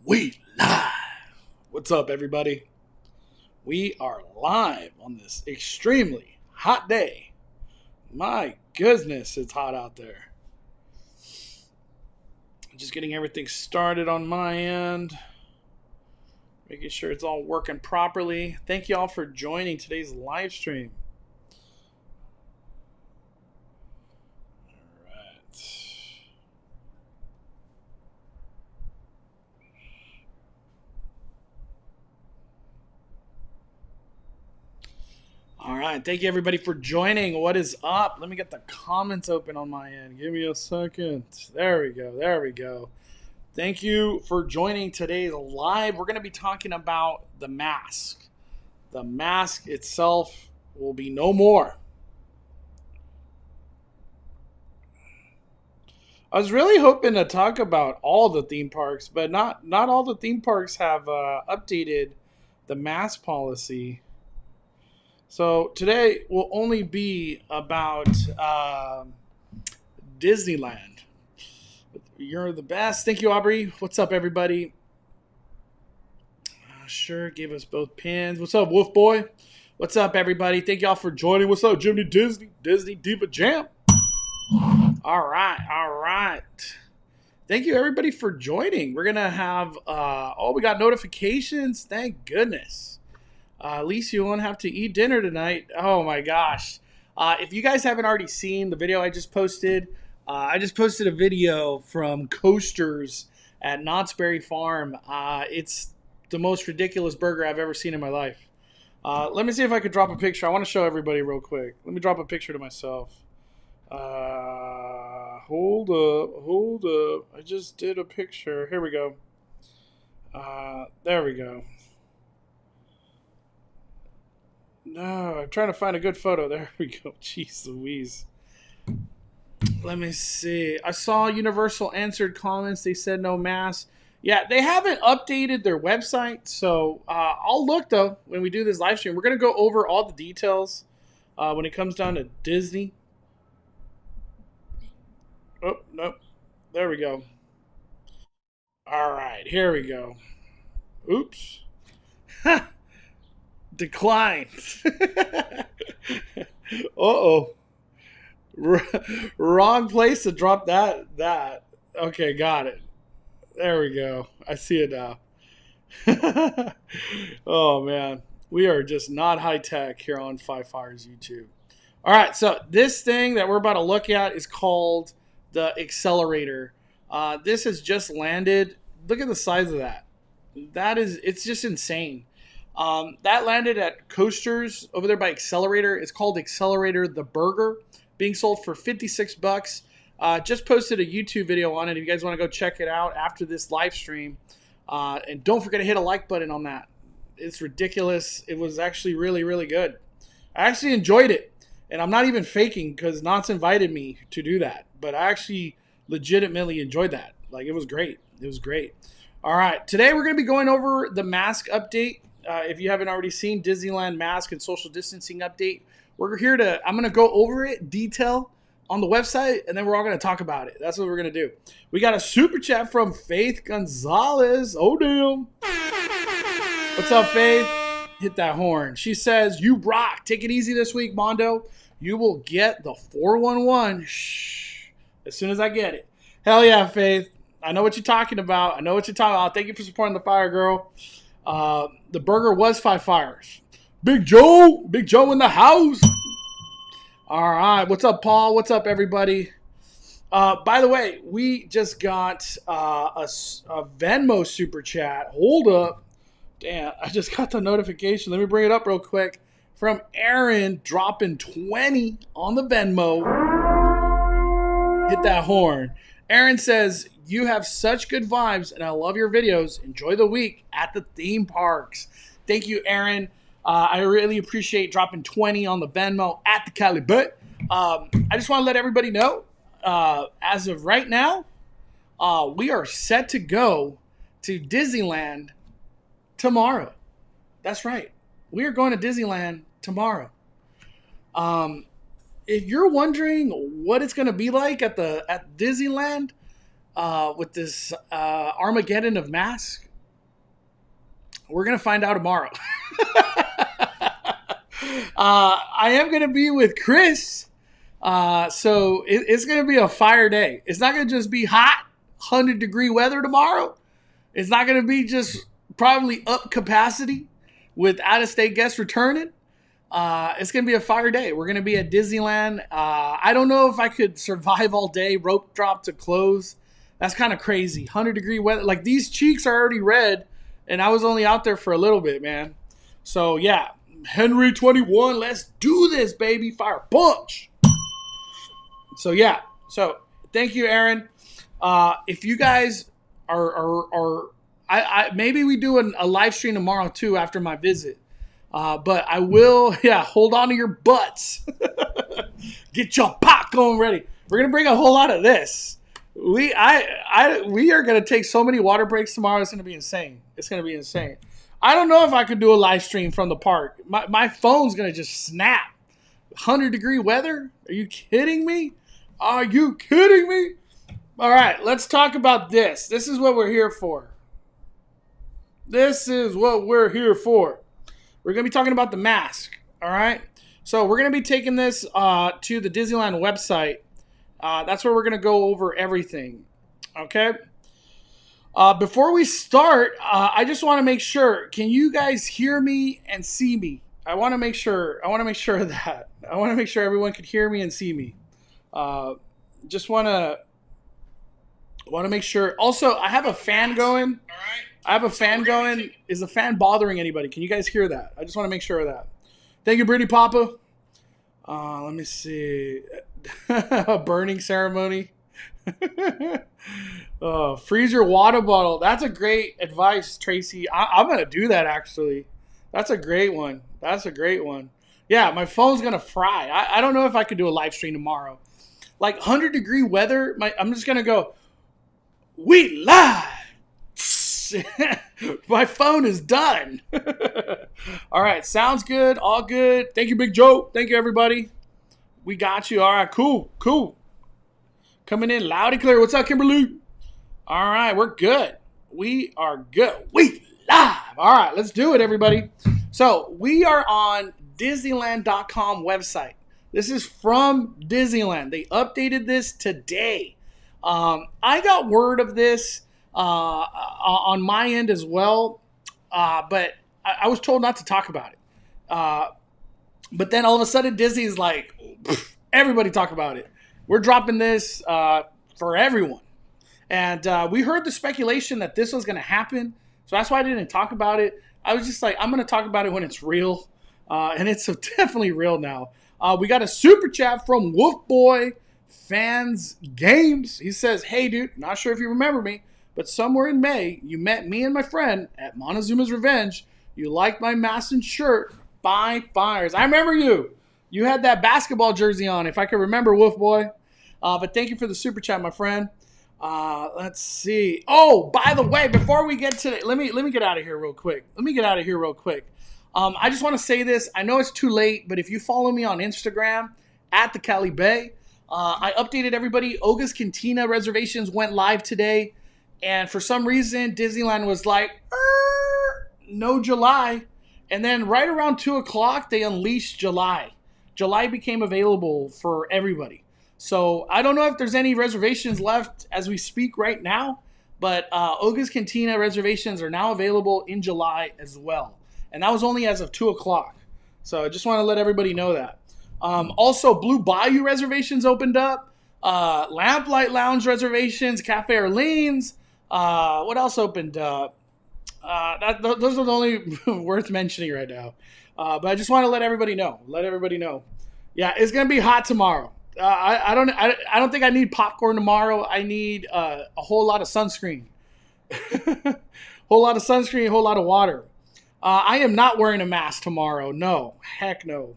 We live. What's up, everybody? We are live on this extremely hot day. My goodness, it's hot out there. Just getting everything started on my end. Making sure it's all working properly. Thank you all for joining today's live stream. All right, thank you everybody for joining. What is up? Let me get the comments open on my end. Give me a second. There we go. Thank you for joining today's live. We're going to be talking about the mask. The mask itself will be no more. I was really hoping to talk about all the theme parks, but not all the theme parks have updated the mask policy. So today will only be about Disneyland. You're the best. Thank you, Aubrey. What's up, everybody? Sure, gave us both pins. What's up, Wolf Boy? What's up, everybody? Thank y'all for joining. What's up, Jimmy Disney Diva Jam? All right. Thank you, everybody, for joining. We're going to have, we got notifications. Thank goodness. At least you won't have to eat dinner tonight. Oh, my gosh. If you guys haven't already seen the video I just posted a video from Coasters at Knott's Berry Farm. It's the most ridiculous burger I've ever seen in my life. Let me see if I could drop a picture. I want to show everybody real quick. Let me drop a picture to myself. Hold up. I just did a picture. Here we go. There we go. No, I'm trying to find a good photo. There we go. Jeez Louise. Let me see. I saw Universal answered comments. They said no mask. Yeah, they haven't updated their website. So I'll look, though, when we do this live stream. We're going to go over all the details when it comes down to Disney. Oh, nope. There we go. All right, here we go. Oops. Declined. Uh-oh. Wrong place to drop that. Okay, got it. There we go. I see it now. Oh, man. We are just not high-tech here on Five Fires YouTube. All right, so this thing that we're about to look at is called the Accelerator. This has just landed. Look at the size of that. It's just insane. That landed at Coasters over there by Accelerator. It's called Accelerator the Burger, being sold for $56. Just posted a YouTube video on it. If you guys want to go check it out after this live stream. And don't forget to hit a like button on that. It's ridiculous. It was actually really, really good. I actually enjoyed it. And I'm not even faking because Knott's invited me to do that. But I actually legitimately enjoyed that. Like, it was great. All right. Today we're going to be going over the mask update. If you haven't already seen Disneyland mask and social distancing update, I'm going to go over it, detail on the website, and then we're all going to talk about it. That's what we're going to do. We got a super chat from Faith Gonzalez. Oh, damn. What's up, Faith? Hit that horn. She says, you rock. Take it easy this week, Mondo. You will get the 411 as soon as I get it. Hell yeah, Faith. I know what you're talking about. Thank you for supporting the fire, girl. The burger was 5 fires. Big Joe in the house. All right. What's up, Paul? What's up, everybody? By the way, we just got a Venmo super chat. Hold up. Damn, I just got the notification. Let me bring it up real quick. From Aaron dropping 20 on the Venmo. Hit that horn. Aaron says, you have such good vibes, and I love your videos. Enjoy the week at the theme parks. Thank you, Aaron. I really appreciate dropping 20 on the Venmo at the Cali Bet. I just want to let everybody know, as of right now, we are set to go to Disneyland tomorrow. That's right. We are going to Disneyland tomorrow. If you're wondering what it's going to be like at Disneyland with this Armageddon of masks, We're going to find out tomorrow. I am going to be with Chris. So it's going to be a fire day. It's not going to just be hot, 100-degree weather tomorrow. It's not going to be just probably up capacity with out-of-state guests returning. It's going to be a fire day. We're going to be at Disneyland. I don't know if I could survive all day, rope drop to close. That's kind of crazy. 100-degree weather. Like, these cheeks are already red, and I was only out there for a little bit, man. So, yeah. Henry 21, let's do this, baby. Fire punch. So, yeah. So, thank you, Aaron. If you guys are maybe we do a live stream tomorrow, too, after my visit. But I will, hold on to your butts. Get your popcorn ready. We're going to bring a whole lot of this. We are going to take so many water breaks tomorrow. It's going to be insane. It's going to be insane. I don't know if I could do a live stream from the park. My phone's going to just snap. 100-degree weather? Are you kidding me? Are you kidding me? All right, let's talk about this. This is what we're here for. This is what we're here for. We're going to be talking about the mask, all right? So we're going to be taking this to the Disneyland website. That's where we're going to go over everything, okay? Before we start, I just want to make sure, can you guys hear me and see me? I want to make sure of that. I want to make sure everyone can hear me and see me. Just want to make sure. Also, I have a fan going. All right. I have a fan going. Is the fan bothering anybody? Can you guys hear that? I just want to make sure of that. Thank you, Brittany Papa. Let me see. A burning ceremony. Freeze your water bottle. That's a great advice, Tracy. I'm going to do that, actually. That's a great one. Yeah, my phone's going to fry. I don't know if I could do a live stream tomorrow. Like 100-degree weather, I'm just going to go, we live. My phone is done. All right, sounds good. All good. Thank you, Big Joe. Thank you, everybody. We got you. All right, cool. Coming in loud and clear. What's up, Kimberly? All right, we're good. We are good. We live. All right, let's do it, everybody. So we are on Disneyland.com website. This is from Disneyland. They updated this today. I got word of this on my end as well, but I was told not to talk about it. But then all of a sudden Disney's like, everybody talk about it. We're dropping this for everyone. And we heard the speculation that this was going to happen, so that's why I didn't talk about it. I was just like, I'm going to talk about it when it's real, and it's definitely real now. We got a super chat from Wolf Boy Fans Games. He says, hey, dude, not sure if you remember me, but somewhere in May, you met me and my friend at Montezuma's Revenge. You liked my mask and shirt. By fires. I remember you. You had that basketball jersey on, if I can remember, Wolf Boy. But thank you for the super chat, my friend. Let's see. Oh, by the way, before we get to let me get out of here real quick. I just want to say this. I know it's too late, but if you follow me on Instagram at the Cali Bay, I updated everybody. Oga's Cantina reservations went live today, and for some reason, Disneyland was like, no July. And then right around 2 o'clock, they unleashed July. July became available for everybody. So I don't know if there's any reservations left as we speak right now, but Oga's Cantina reservations are now available in July as well. And that was only as of 2 o'clock. So I just want to let everybody know that. Also, Blue Bayou reservations opened up. Lamplight Lounge reservations, Cafe Orleans. What else opened up? Those are the only worth mentioning right now. But I just want to let everybody know. Yeah, it's gonna be hot tomorrow. I don't think I need popcorn tomorrow. I need a whole lot of sunscreen. Whole lot of water. I am not wearing a mask tomorrow. No, heck no.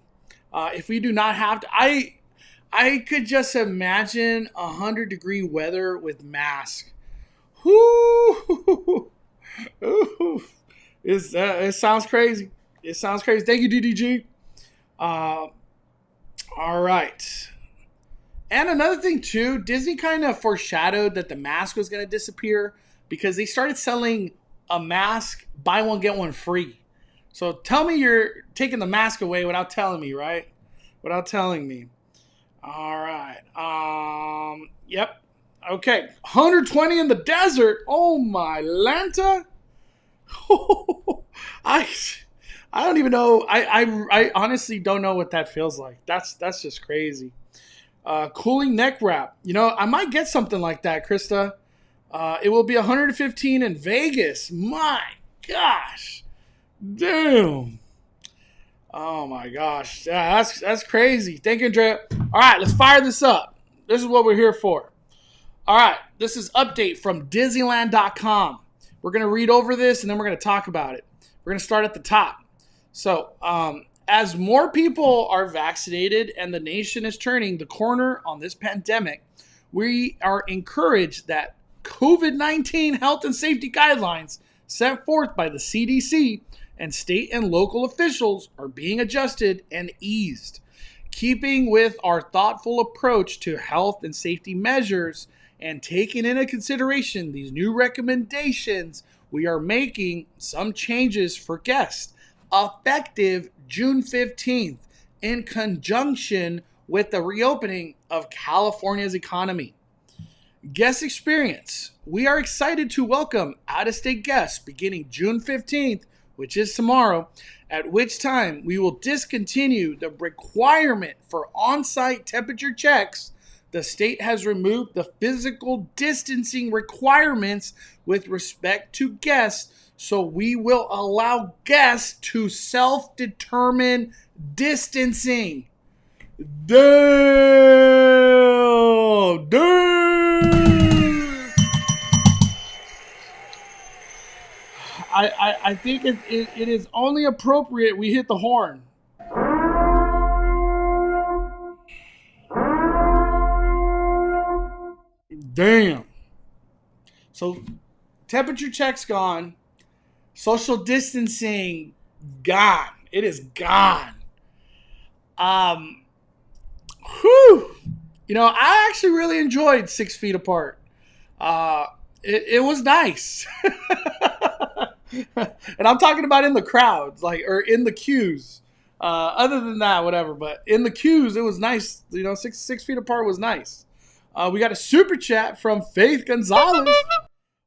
If we do not have to, I could just imagine 100-degree weather with mask. Whoo! It sounds crazy. Thank you, DDG. All right. And another thing, too, Disney kind of foreshadowed that the mask was going to disappear because they started selling a mask, buy one, get one free. So tell me you're taking the mask away without telling me, right? Without telling me. All right. Yep. Okay. 120 in the desert. Oh my Lanta. I don't even know. I honestly don't know what that feels like. That's just crazy. Cooling neck wrap. You know, I might get something like that, Krista. It will be 115 in Vegas. My gosh. Damn. Oh my gosh. Yeah, that's crazy. Thank you, Andrea. All right, let's fire this up. This is what we're here for. All right, this is update from Disneyland.com. We're going to read over this and then we're going to talk about it. We're going to start at the top. So, as more people are vaccinated and the nation is turning the corner on this pandemic, we are encouraged that COVID-19 health and safety guidelines set forth by the CDC and state and local officials are being adjusted and eased. Keeping with our thoughtful approach to health and safety measures and taking into consideration these new recommendations, we are making some changes for guests effective June 15th in conjunction with the reopening of California's economy. Guest experience. We are excited to welcome out-of-state guests beginning June 15th, which is tomorrow, at which time we will discontinue the requirement for on-site temperature checks. The state has removed the physical distancing requirements with respect to guests, so we will allow guests to self-determine distancing. Damn. I think it is only appropriate we hit the horn. Damn. So temperature check's gone. Social distancing gone. It is gone. Whew. You know, I actually really enjoyed 6 feet apart. It was nice. And I'm talking about in the crowds, like, or in the queues. Other than that, whatever. But in the queues, it was nice. You know, six feet apart was nice. We got a super chat from Faith Gonzalez.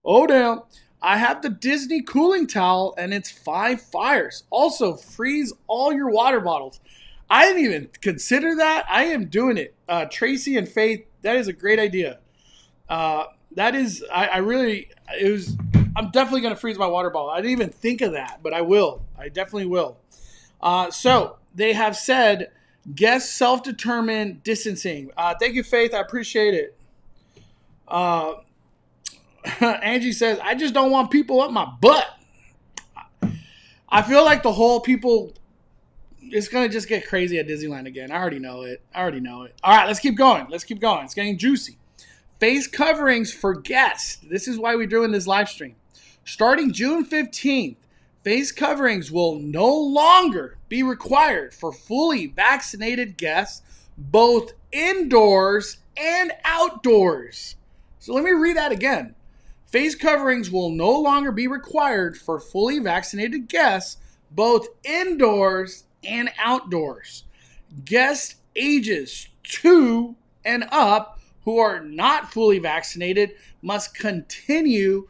Oh, damn. I have the Disney cooling towel, and it's 5 fires. Also, freeze all your water bottles. I didn't even consider that. I am doing it. Tracy and Faith, that is a great idea. That is, I'm definitely going to freeze my water bottle. I didn't even think of that, but I will. I definitely will. So they have said guest self-determined distancing. Thank you, Faith. I appreciate it. Angie says, I just don't want people up my butt. I feel like the whole people, it's going to just get crazy at Disneyland again. I already know it. All right, let's keep going. It's getting juicy. Face coverings for guests. This is why we're doing this live stream. Starting June 15th, face coverings will no longer be required for fully vaccinated guests, both indoors and outdoors. So let me read that again. Face coverings will no longer be required for fully vaccinated guests, both indoors and outdoors. Guests ages 2 and up who are not fully vaccinated must continue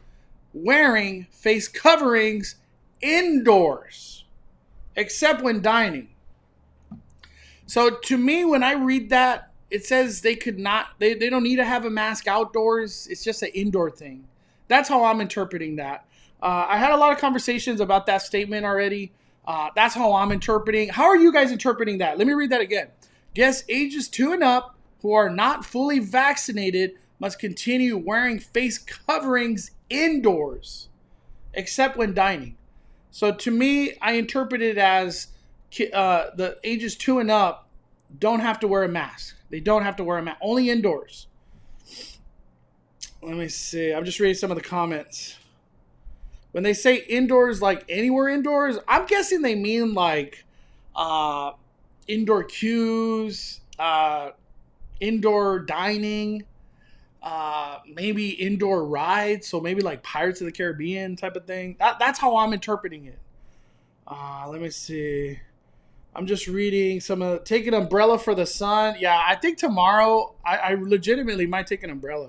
wearing face coverings indoors, except when dining. So to me, when I read that, it says they don't need to have a mask outdoors. It's just an indoor thing. That's how I'm interpreting that. I had a lot of conversations about that statement already. That's how I'm interpreting. How are you guys interpreting that? Let me read that again. Guests ages 2 and up who are not fully vaccinated must continue wearing face coverings indoors, except when dining. So to me, I interpret it as the ages 2 and up don't have to wear a mask. They don't have to wear a mask. Only indoors. Let me see. I'm just reading some of the comments. When they say indoors, like anywhere indoors, I'm guessing they mean like indoor queues, indoor dining. maybe indoor rides, so maybe like Pirates of the Caribbean type of thing. That's how I'm interpreting it. Let me see. I'm just reading some of take an umbrella for the sun. Yeah, I think tomorrow I legitimately might take an umbrella.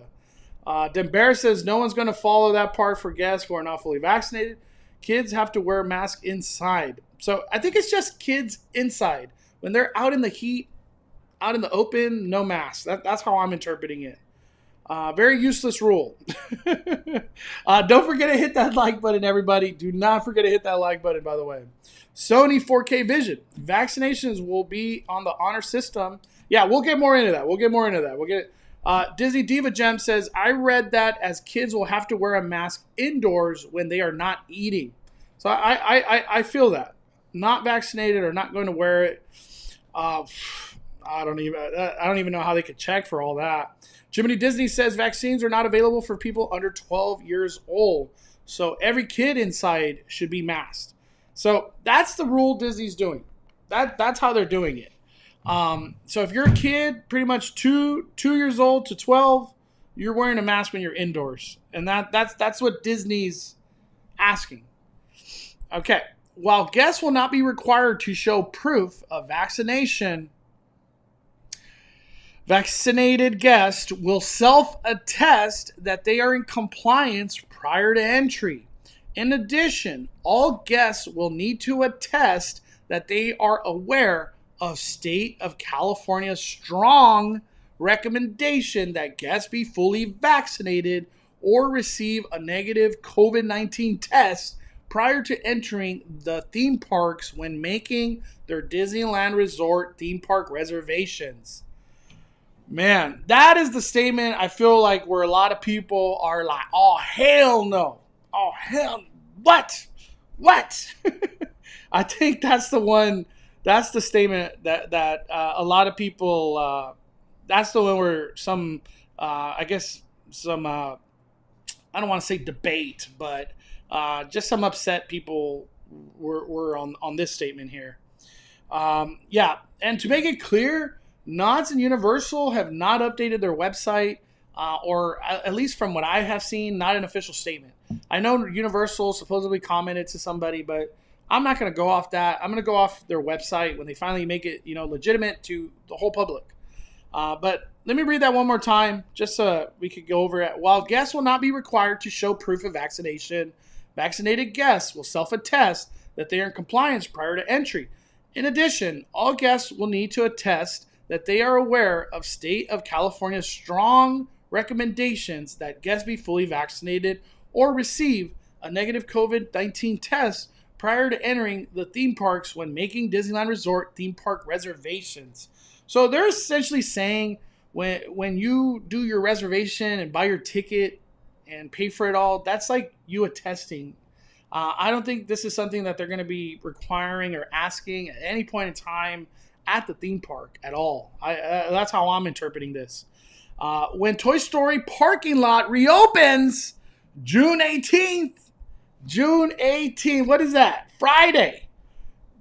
Denber says no one's going to follow that part for guests who are not fully vaccinated. Kids have to wear a mask inside. So I think it's just kids inside. When they're out in the heat, out in the open, no mask. That's how I'm interpreting it. Very useless rule. Don't forget to hit that like button, everybody. Do not forget to hit that like button, by the way. Sony 4K Vision. Vaccinations will be on the honor system. Yeah, we'll get more into that. We'll get Disney Diva Gem says, I read that as kids will have to wear a mask indoors when they are not eating. So I feel that. Not vaccinated or not going to wear it. I don't even know how they could check for all that. Jiminy Disney says vaccines are not available for people under 12 years old. So every kid inside should be masked. So that's the rule Disney's doing. That's how they're doing it. So if you're a kid, pretty much 2 years old to 12, you're wearing a mask when you're indoors. And that's what Disney's asking. Okay. While guests will not be required to show proof of vaccination, vaccinated guests will self-attest that they are in compliance prior to entry. In addition, all guests will need to attest that they are aware of State of California's strong recommendation that guests be fully vaccinated or receive a negative COVID-19 test prior to entering the theme parks when making their Disneyland Resort theme park reservations. Man, that is the statement I feel like where a lot of people are like, oh, hell no. Oh, hell, what? I think that's the one, that's the statement that a lot of people, that's the one where some, I guess some, I don't want to say debate, but just some upset people were on this statement here. Yeah, and to make it clear, Knott's and Universal have not updated their website, or at least from what I have seen, not an official statement. I know Universal supposedly commented to somebody, but I'm not going to go off that. I'm going to go off their website when they finally make it, legitimate to the whole public. But let me read that one more time, just so we could go over it. While guests will not be required to show proof of vaccination, vaccinated guests will self-attest that they are in compliance prior to entry. In addition, all guests will need to attest that they are aware of State of California's strong recommendations that guests be fully vaccinated or receive a negative COVID-19 test prior to entering the theme parks when making Disneyland Resort theme park reservations. So they're essentially saying when you do your reservation and buy your ticket and pay for it all, that's like you attesting. I don't think this is something that they're going to be requiring or asking at any point in time at the theme park at all. That's how I'm interpreting this. When Toy Story parking lot reopens June 18th. What is that? Friday.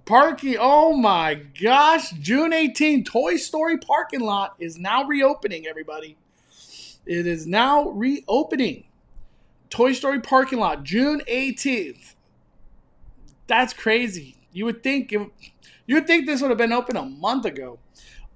Parking. Oh my gosh. June 18th. Toy Story parking lot is now reopening, everybody. It is now reopening. Toy Story parking lot, June 18th. That's crazy. You would think this would have been open a month ago.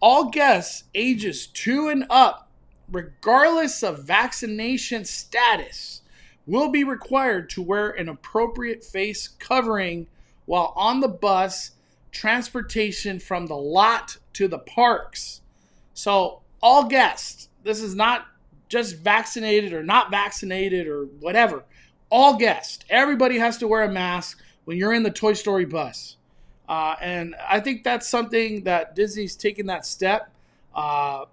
All guests ages 2 and up, regardless of vaccination status, will be required to wear an appropriate face covering while on the bus transportation from the lot to the parks. So all guests, this is not just vaccinated or not vaccinated or whatever. All guests, everybody has to wear a mask when you're in the Toy Story bus. And I think that's something that Disney's taking that step to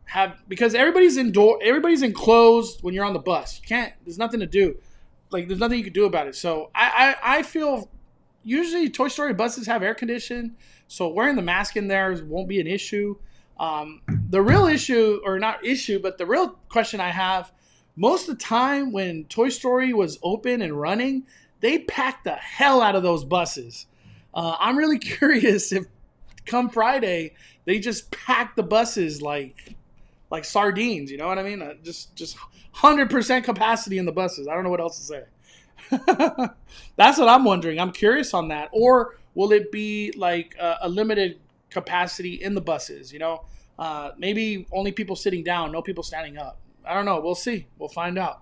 have, because everybody's enclosed when you're on the bus. There's nothing to do. There's nothing you can do about it. So I feel usually Toy Story buses have air conditioning, so wearing the mask in there won't be an issue. The real issue, or not issue, but the real question I have, most of the time when Toy Story was open and running, they packed the hell out of those buses. I'm really curious if come Friday, they just pack the buses like sardines. You know what I mean? Just 100% capacity in the buses. I don't know what else to say. That's what I'm wondering. I'm curious on that. Or will it be like a limited capacity in the buses? You know, maybe only people sitting down, no people standing up. I don't know. We'll see. We'll find out.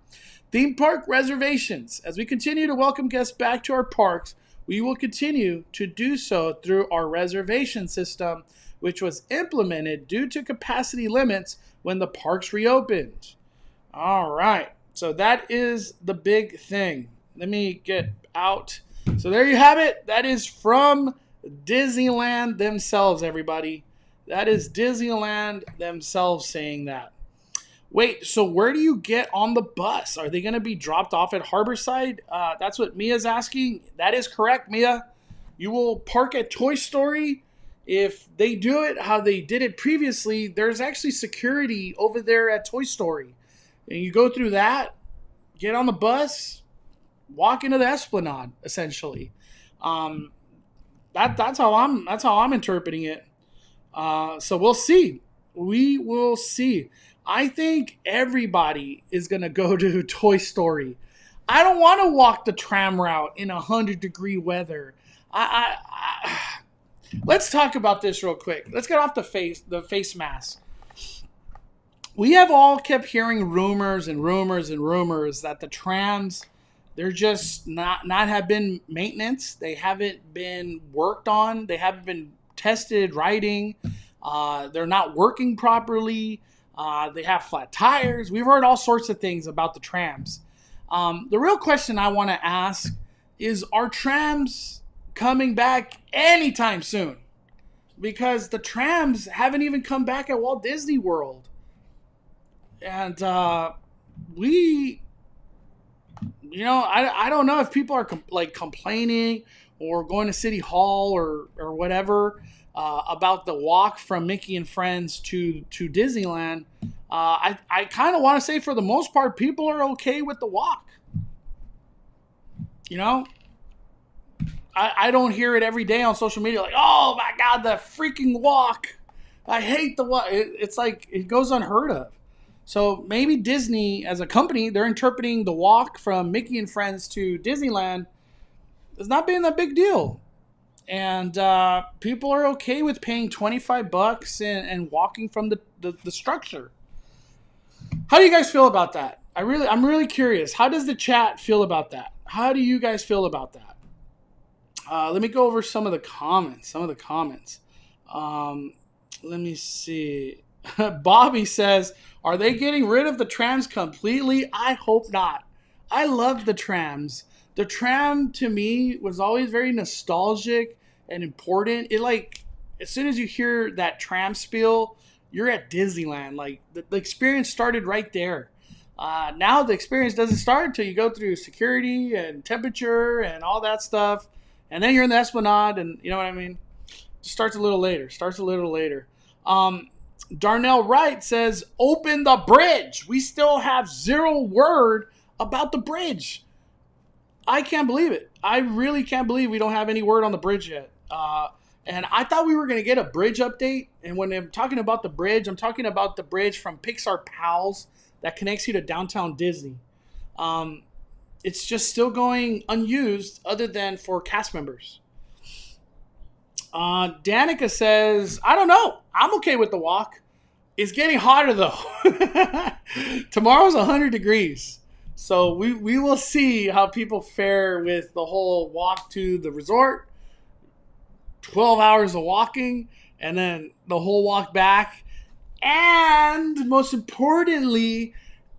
Theme park reservations. As we continue to welcome guests back to our parks, we will continue to do so through our reservation system, which was implemented due to capacity limits when the parks reopened. All right. So that is the big thing. Let me get out. So there you have it. That is from Disneyland themselves, everybody. That is Disneyland themselves saying that. Wait, so where do you get on the bus? Are they going to be dropped off at Harborside? That's what Mia's asking. That is correct, Mia. You will park at Toy Story. If they do it how they did it previously, there's actually security over there at Toy Story. And you go through that, get on the bus, walk into the Esplanade, essentially. That's how I'm interpreting it. So we'll see. We will see. I think everybody is going to go to Toy Story. I don't want to walk the tram route in 100-degree weather. Let's talk about this real quick. Let's get off the face mask. We have all kept hearing rumors that the trams, they're just not have been maintenance. They haven't been worked on. They haven't been tested riding. They're not working properly. They have flat tires. We've heard all sorts of things about the trams. The real question I want to ask is, are trams coming back anytime soon? Because the trams haven't even come back at Walt Disney World. And I don't know if people are complaining or going to City Hall or whatever about the walk from Mickey and Friends to Disneyland. I kind of want to say, for the most part, people are okay with the walk. You know, I don't hear it every day on social media like, oh my God, the freaking walk. I hate the walk. It's like it goes unheard of. So maybe Disney as a company, they're interpreting the walk from Mickey and Friends to Disneyland as not being a big deal. And people are okay with paying $25 and walking from the structure. How do you guys feel about that? I'm really curious. How does the chat feel about that? How do you guys feel about that? Let me go over some of the comments. Let me see. Bobby says, are they getting rid of the trams completely? I hope not. I love the trams. The tram, to me, was always very nostalgic and important. It, like, as soon as you hear that tram spiel, you're at Disneyland. Like, the experience started right there. Now the experience doesn't start until you go through security and temperature and all that stuff. And then you're in the Esplanade, and you know what I mean? Just starts a little later. Darnell Wright says, open the bridge. We still have zero word about the bridge. I can't believe it. I really can't believe we don't have any word on the bridge yet. And I thought we were going to get a bridge update. And when I'm talking about the bridge, I'm talking about the bridge from Pixar Pals that connects you to downtown Disney. It's just still going unused other than for cast members. Danica says, I don't know. I'm okay with the walk. It's getting hotter, though. Tomorrow's 100 degrees. So we will see how people fare with the whole walk to the resort, 12 hours of walking, and then the whole walk back. And most importantly,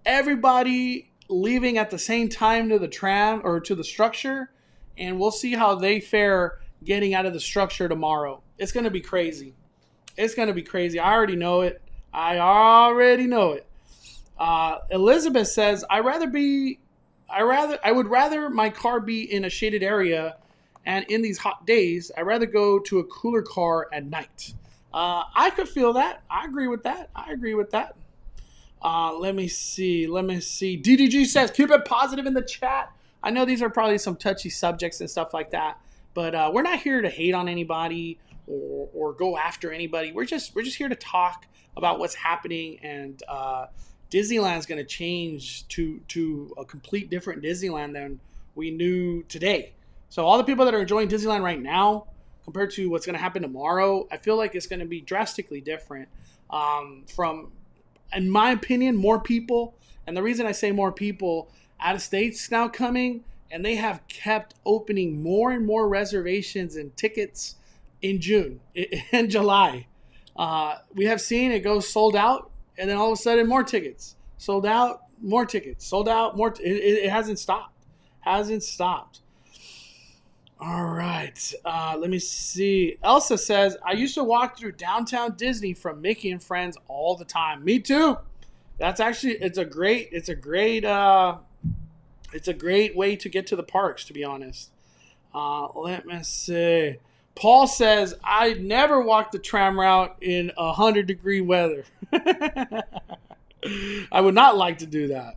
everybody leaving at the same time to the tram or to the structure. And we'll see how they fare getting out of the structure tomorrow. It's going to be crazy. I already know it. Elizabeth says, I would rather my car be in a shaded area, and in these hot days, I'd rather go to a cooler car at night. I could feel that. I agree with that. Let me see. DDG says, keep it positive in the chat. I know these are probably some touchy subjects and stuff like that, but we're not here to hate on anybody or go after anybody. We're just here to talk about what's happening, and Disneyland's going to change to a complete different Disneyland than we knew today. So all the people that are enjoying Disneyland right now compared to what's going to happen tomorrow, I feel like it's going to be drastically different. From, in my opinion, more people, and the reason I say more people, out of state's now coming, and they have kept opening more and more reservations and tickets in June and July. We have seen it go sold out, and then all of a sudden more tickets. Sold out, more tickets. Sold out, more. It hasn't stopped. Hasn't stopped. All right. Let me see. Elsa says, I used to walk through downtown Disney from Mickey and Friends all the time. Me too. That's actually, it's a great way to get to the parks, to be honest. Let me see. Paul says, I never walked the tram route in 100-degree weather. I would not like to do that.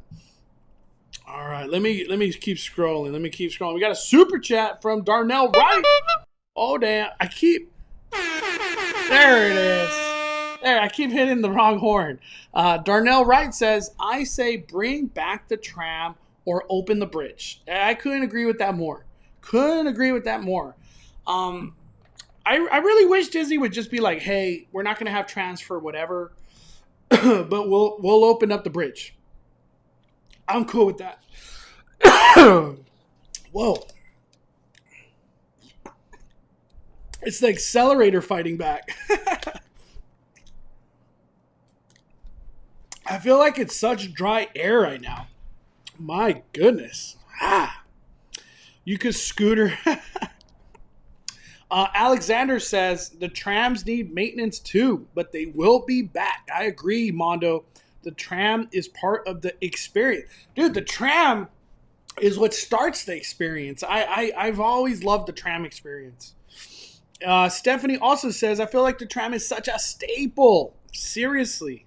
All right, let me keep scrolling. We got a super chat from Darnell Wright. Oh, damn. There it is. There, I keep hitting the wrong horn. Darnell Wright says, I say bring back the tram or open the bridge. I couldn't agree with that more. I really wish Disney would just be like, hey, we're not going to have trams for whatever, but we'll open up the bridge. I'm cool with that. Whoa. It's the accelerator fighting back. I feel like it's such dry air right now. My goodness. You could scooter. Alexander says the trams need maintenance too, but they will be back. I agree, Mondo. The tram is part of the experience. Dude, the tram is what starts the experience. I've always loved the tram experience. Stephanie also says, I feel like the tram is such a staple. Seriously.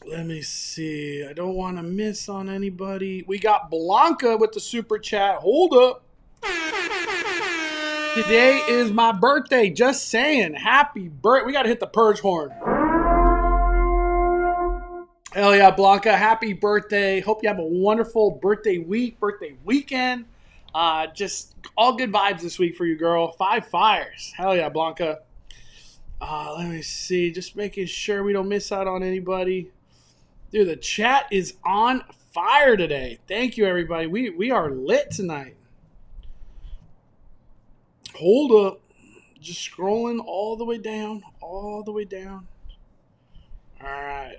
Let me see. I don't want to miss on anybody. We got Blanca with the super chat. Hold up. Today is my birthday. Just saying. Happy birthday. We got to hit the purge horn. Hell yeah, Blanca. Happy birthday. Hope you have a wonderful birthday week, birthday weekend. Just all good vibes this week for you, girl. 5 fires. Hell yeah, Blanca. Let me see. Just making sure we don't miss out on anybody. Dude, the chat is on fire today. Thank you, everybody. We are lit tonight. Hold up. Just scrolling all the way down. All right.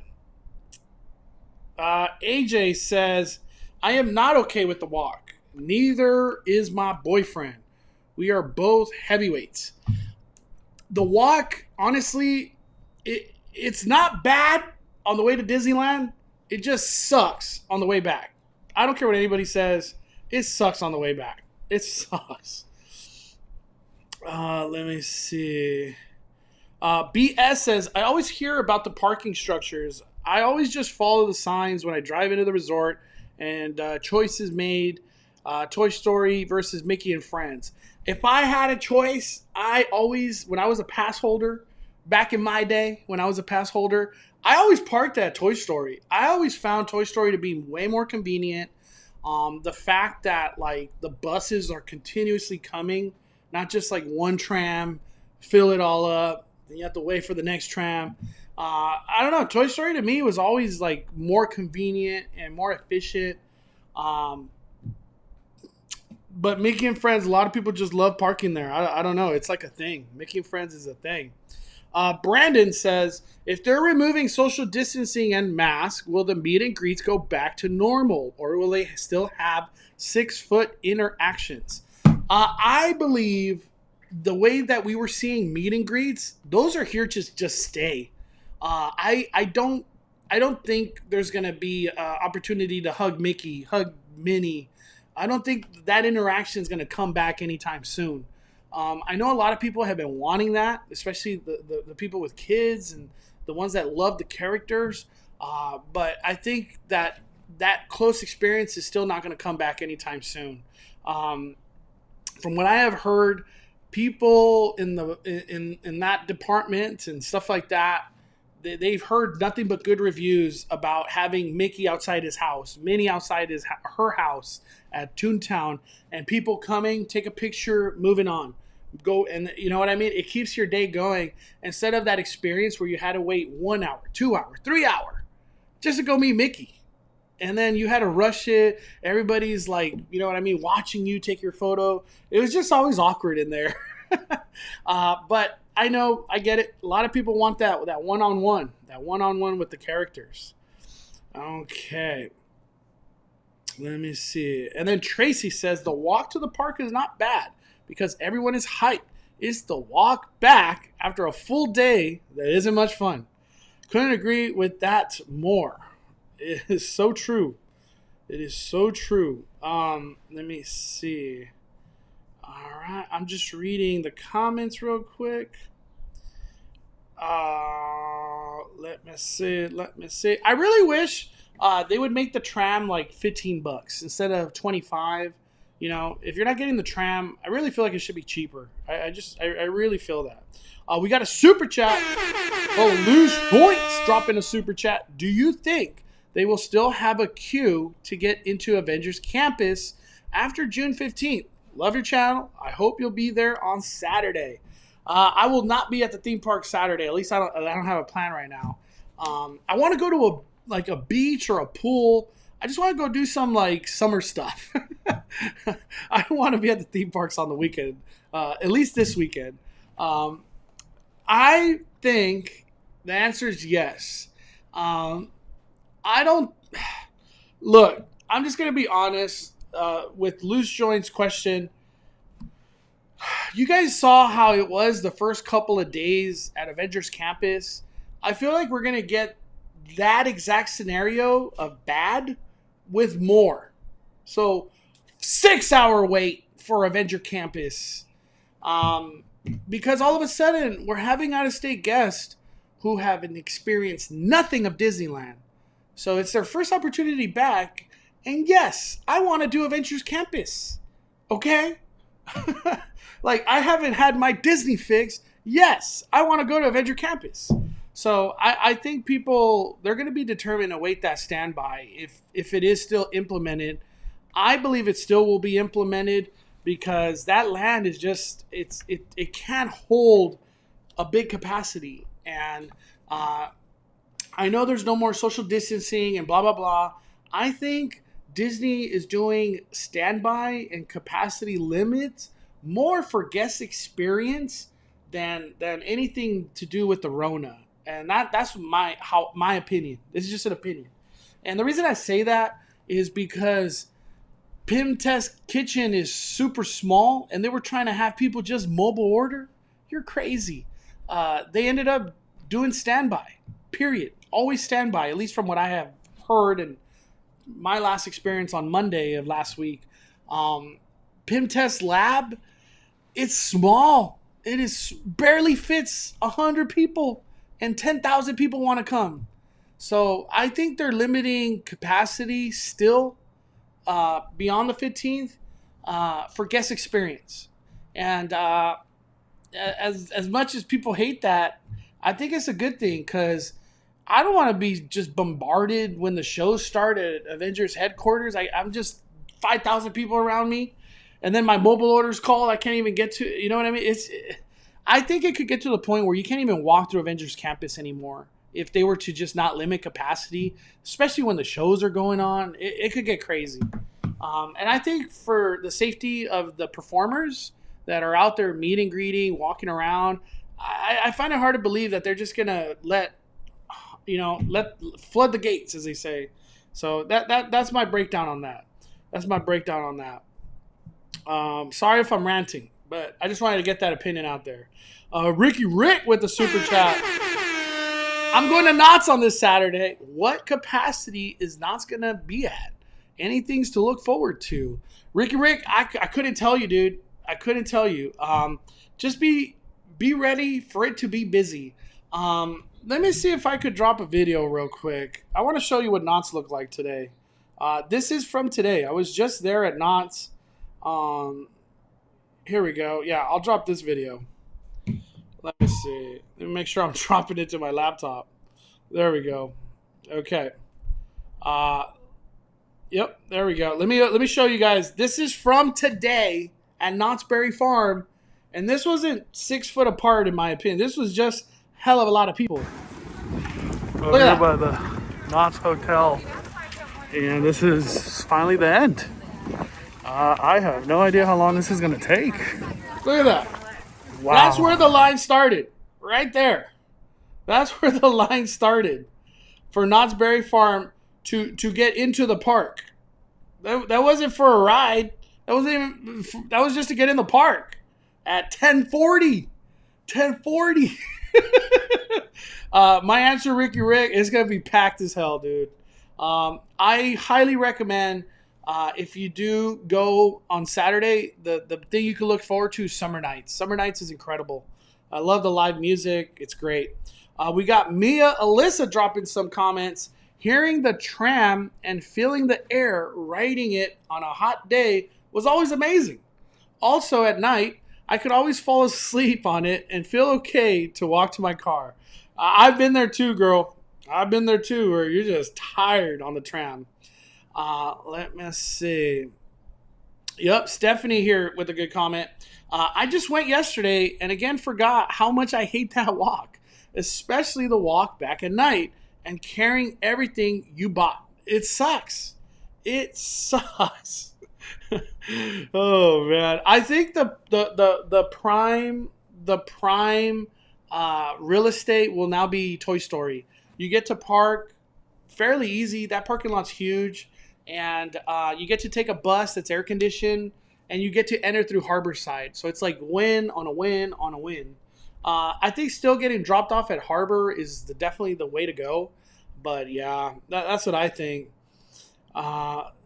AJ says, I am not okay with the walk. Neither is my boyfriend. We are both heavyweights. The walk, honestly, it's not bad on the way to Disneyland. It just sucks on the way back. I don't care what anybody says. It sucks on the way back. It sucks. Let me see. BS says, I always hear about the parking structures. I always just follow the signs when I drive into the resort and choices made. Toy Story versus Mickey and Friends. If I had a choice, when I was a pass holder, back in my day, when I was a pass holder, I always parked at Toy Story. I always found Toy Story to be way more convenient. The fact that like the buses are continuously coming, not just like one tram, fill it all up, then you have to wait for the next tram. I don't know. Toy Story to me was always like more convenient and more efficient. But Mickey and Friends, a lot of people just love parking there. I don't know. It's like a thing. Mickey and Friends is a thing. Brandon says, if they're removing social distancing and masks, will the meet and greets go back to normal? Or will they still have 6-foot interactions? I believe the way that we were seeing meet and greets, those are here to just stay. I don't think there's going to be opportunity to hug Mickey, hug Minnie. I don't think that interaction is going to come back anytime soon. I know a lot of people have been wanting that, especially the people with kids and the ones that love the characters. But I think that close experience is still not going to come back anytime soon. From what I have heard, people in that department and stuff like that, they've heard nothing but good reviews about having Mickey outside his house, Minnie outside her house at Toontown, and people coming, take a picture, moving on. Go, and you know what I mean? It keeps your day going instead of that experience where you had to wait 1 hour, 2 hour, 3 hour just to go meet Mickey. And then you had to rush it. Everybody's like, you know what I mean, watching you take your photo. It was just always awkward in there. But I know, I get it. A lot of people want that one-on-one with the characters. Okay. Let me see. And then Tracy says the walk to the park is not bad because everyone is hyped. It's the walk back after a full day that isn't much fun. Couldn't agree with that more. It is so true. It is so true. Let me see. All right. I'm just reading the comments real quick. Let me see. I really wish they would make the tram like $15 instead of $25. You know, if you're not getting the tram, I really feel like it should be cheaper. I really feel that. We got a super chat. Oh, Loose Points dropping a super chat. Do you think they will still have a queue to get into Avengers Campus after June 15th? Love your channel. I hope you'll be there on Saturday. I will not be at the theme park Saturday. At least I don't have a plan right now. I want to go to a beach or a pool. I just want to go do some like summer stuff. I don't want to be at the theme parks on the weekend. At least this weekend. I think the answer is yes. I don't look. I'm just gonna be honest with Loose Joints' question. You guys saw how it was the first couple of days at Avengers Campus. I feel like we're gonna get that exact scenario of bad with more. So 6-hour wait for Avenger Campus. Because all of a sudden we're having out-of-state guests who haven't experienced nothing of Disneyland. So it's their first opportunity back. And yes, I want to do Avengers Campus. Okay? Like, I haven't had my Disney fix. Yes, I want to go to Avenger Campus. So I think people, they're going to be determined to wait that standby if it is still implemented. I believe it still will be implemented because that land is just, it can't hold a big capacity. And I know there's no more social distancing and blah, blah, blah. I think Disney is doing standby and capacity limits more for guest experience than anything to do with the Rona. And that's my opinion. This is just an opinion. And the reason I say that is because Pim Test Kitchen is super small and they were trying to have people just mobile order. You're crazy. They ended up doing standby, period. Always standby, at least from what I have heard and my last experience on Monday of last week. Pim Test Lab, it's small. It is barely fits 100 people and 10,000 people want to come. So I think they're limiting capacity still beyond the 15th for guest experience. And as much as people hate that, I think it's a good thing because I don't want to be just bombarded when the shows start at Avengers headquarters. I'm just 5,000 people around me. And then my mobile order's called. I can't even get to, you know what I mean? I think it could get to the point where you can't even walk through Avengers Campus anymore if they were to just not limit capacity, especially when the shows are going on. It could get crazy. And I think for the safety of the performers that are out there meet and greeting, walking around, I find it hard to believe that they're just going to flood the gates, as they say. So that's my breakdown on that. Sorry if I'm ranting, but I just wanted to get that opinion out there. Ricky Rick with the super chat. I'm going to Knott's on this Saturday. What capacity is Knott's going to be at? Any things to look forward to? Ricky Rick, I couldn't tell you, dude. I couldn't tell you. Just be ready for it to be busy. Let me see if I could drop a video real quick. I want to show you what Knott's look like today. This is from today. I was just there at Knott's. Here we go. Yeah, I'll drop this video. Let me see. Let me make sure I'm dropping it to my laptop. There we go. Okay. Yep, there we go. Let me show you guys. This is from today at Knott's Berry Farm, and this wasn't 6 foot apart in my opinion. This was just hell of a lot of people. Over here by the Knott's Hotel, and this is finally the end. I have no idea how long this is gonna take. Look at that. Wow. That's where the line started. Right there. That's where the line started for Knott's Berry Farm to get into the park. That wasn't for a ride. That was just to get in the park at 10:40. 10:40. My answer, Ricky Rick, is gonna be packed as hell, dude. I highly recommend if you do go on Saturday, the thing you can look forward to is Summer Nights. Summer Nights is incredible. I love the live music. It's great. We got Mia Alyssa dropping some comments. Hearing the tram and feeling the air riding it on a hot day was always amazing. Also at night, I could always fall asleep on it and feel okay to walk to my car. I've been there too, girl. I've been there too, where you're just tired on the tram. Let me see. Yep, Stephanie here with a good comment. I just went yesterday and again forgot how much I hate that walk, especially the walk back at night and carrying everything you bought. It sucks. It sucks. Oh man, I think the prime real estate will now be Toy Story. You get to park fairly easy. That parking lot's huge, and you get to take a bus that's air conditioned, and you get to enter through Harborside. So it's like win on a win on a win. I think still getting dropped off at Harbor is definitely the way to go. But yeah, that's what I think.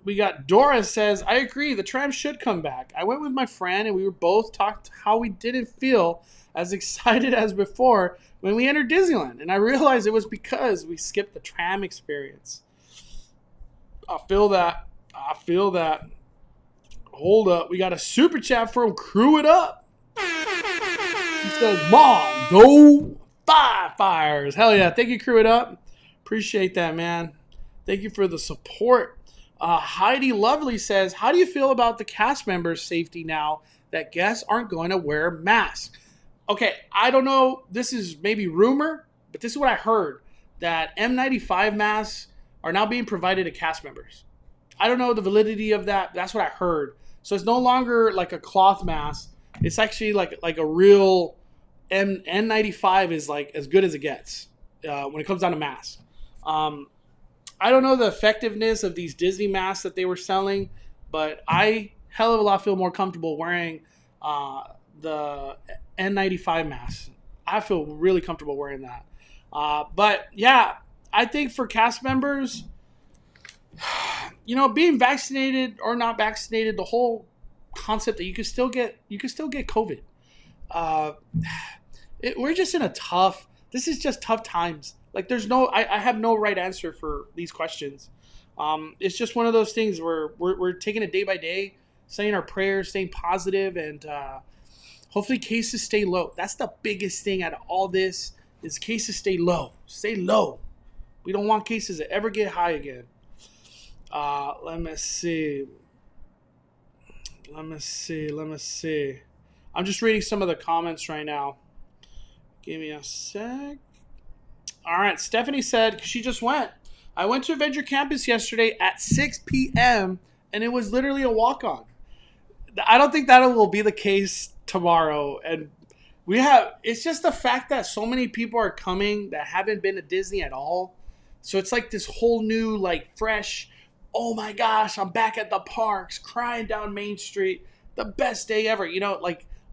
We got Dora says, I agree, the tram should come back. I went with my friend and we were both talked how we didn't feel as excited as before when we entered Disneyland. And I realized it was because we skipped the tram experience. I feel that. Hold up. We got a super chat from Crew It Up. He says, Mom, go 5 fires. Hell yeah. Thank you, Crew It Up. Appreciate that, man. Thank you for the support. Heidi Lovely says, how do you feel about the cast members' safety now that guests aren't going to wear masks? Okay, I don't know. This is maybe rumor, but this is what I heard, that N95 masks are now being provided to cast members. I don't know the validity of that. That's what I heard. So it's no longer like a cloth mask. It's actually like a real N95 is like as good as it gets when it comes down to masks. I don't know the effectiveness of these Disney masks that they were selling, but I hell of a lot feel more comfortable wearing the N95 mask. I feel really comfortable wearing that. But yeah, I think for cast members, being vaccinated or not vaccinated, the whole concept that you can still get COVID. We're just in this is just tough times. Like I have no right answer for these questions. It's just one of those things where we're taking it day by day, saying our prayers, staying positive, and hopefully cases stay low. That's the biggest thing out of all this is cases stay low. Stay low. We don't want cases to ever get high again. Let me see. I'm just reading some of the comments right now. Give me a sec. All right, Stephanie said she just went. I went to Avenger Campus yesterday at 6 p.m. and it was literally a walk-on. I don't think that will be the case tomorrow. And it's just the fact that so many people are coming that haven't been to Disney at all. So it's like this whole new, fresh, oh my gosh, I'm back at the parks, crying down Main Street, the best day ever.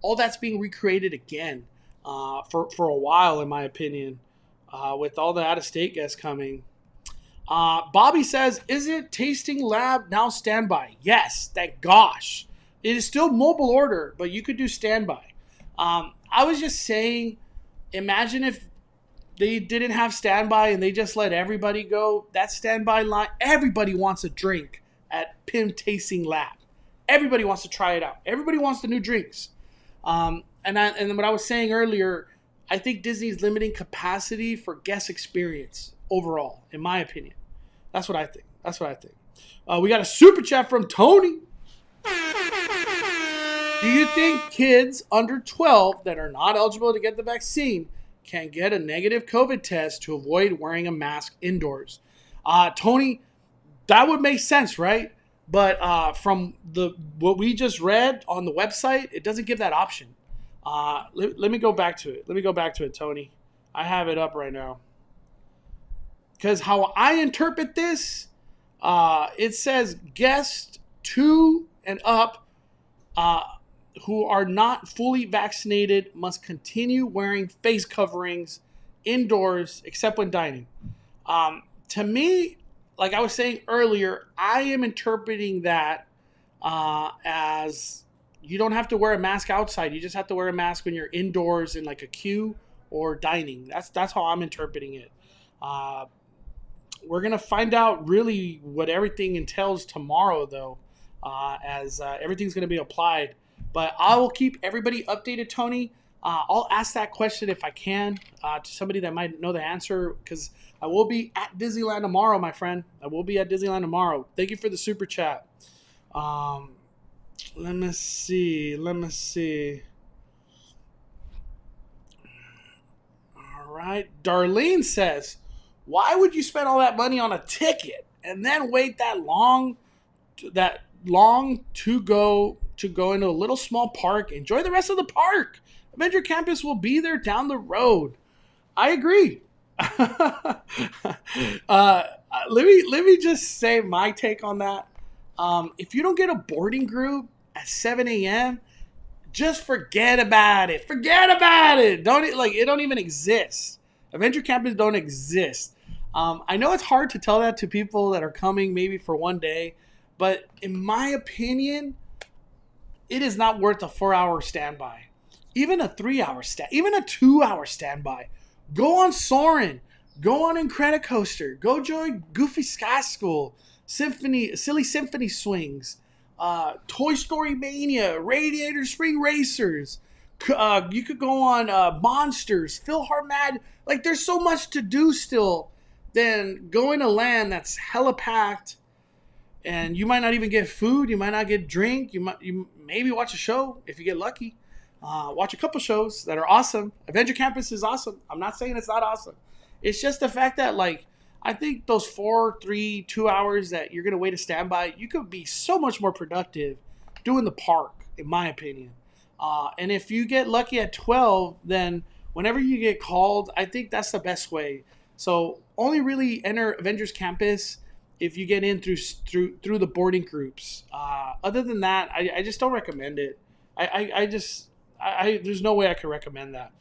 All that's being recreated again for a while, in my opinion. With all the out-of-state guests coming. Bobby says, isn't Tasting Lab now standby? Yes, thank gosh. It is still mobile order, but you could do standby. I was just saying, imagine if they didn't have standby and they just let everybody go. That standby line, everybody wants a drink at PIM Tasting Lab. Everybody wants to try it out. Everybody wants the new drinks. And what I was saying earlier, I think Disney's limiting capacity for guest experience overall, in my opinion. That's what I think. We got a super chat from Tony. Do you think kids under 12 that are not eligible to get the vaccine can get a negative COVID test to avoid wearing a mask indoors? Tony, that would make sense, right? But from what we just read on the website, it doesn't give that option. Let me go back to it. Tony. I have it up right now. Because how I interpret this, it says guests 2 and up who are not fully vaccinated must continue wearing face coverings indoors except when dining. To me, like I was saying earlier, I am interpreting that as you don't have to wear a mask outside. You just have to wear a mask when you're indoors in like a queue or dining. That's how I'm interpreting it. We're going to find out really what everything entails tomorrow, though, as everything's going to be applied. But I will keep everybody updated, Tony. I'll ask that question if I can to somebody that might know the answer, because I will be at Disneyland tomorrow, my friend. I will be at Disneyland tomorrow. Thank you for the super chat. Let me see. All right. Darlene says, why would you spend all that money on a ticket and then wait that long to go into a little small park? Enjoy the rest of the park. Avenger Campus will be there down the road. I agree. Let me just say my take on that. If you don't get a boarding group at 7 a.m., just forget about it. It don't even exist. Avenger Campus don't exist. I know it's hard to tell that to people that are coming maybe for one day, but in my opinion, it is not worth a 4-hour standby. Even a 3-hour even a 2-hour standby. Go on Soarin'. Go on Incredicoaster. Go join Goofy Sky School. Silly Symphony Swings. Toy Story Mania. Radiator Spring Racers. You could go on Monsters. Phil Mad. Like, there's so much to do still than going to land that's hella packed. And you might not even get food. You might not get drink. You maybe watch a show if you get lucky. Watch a couple shows that are awesome. Avenger Campus is awesome. I'm not saying it's not awesome. It's just the fact that, like, I think those 2 hours that you're going to wait a standby, you could be so much more productive doing the park, in my opinion. And if you get lucky at 12, then whenever you get called, I think that's the best way. So only really enter Avengers Campus if you get in through the boarding groups. Other than that, I just don't recommend it. There's no way I could recommend that.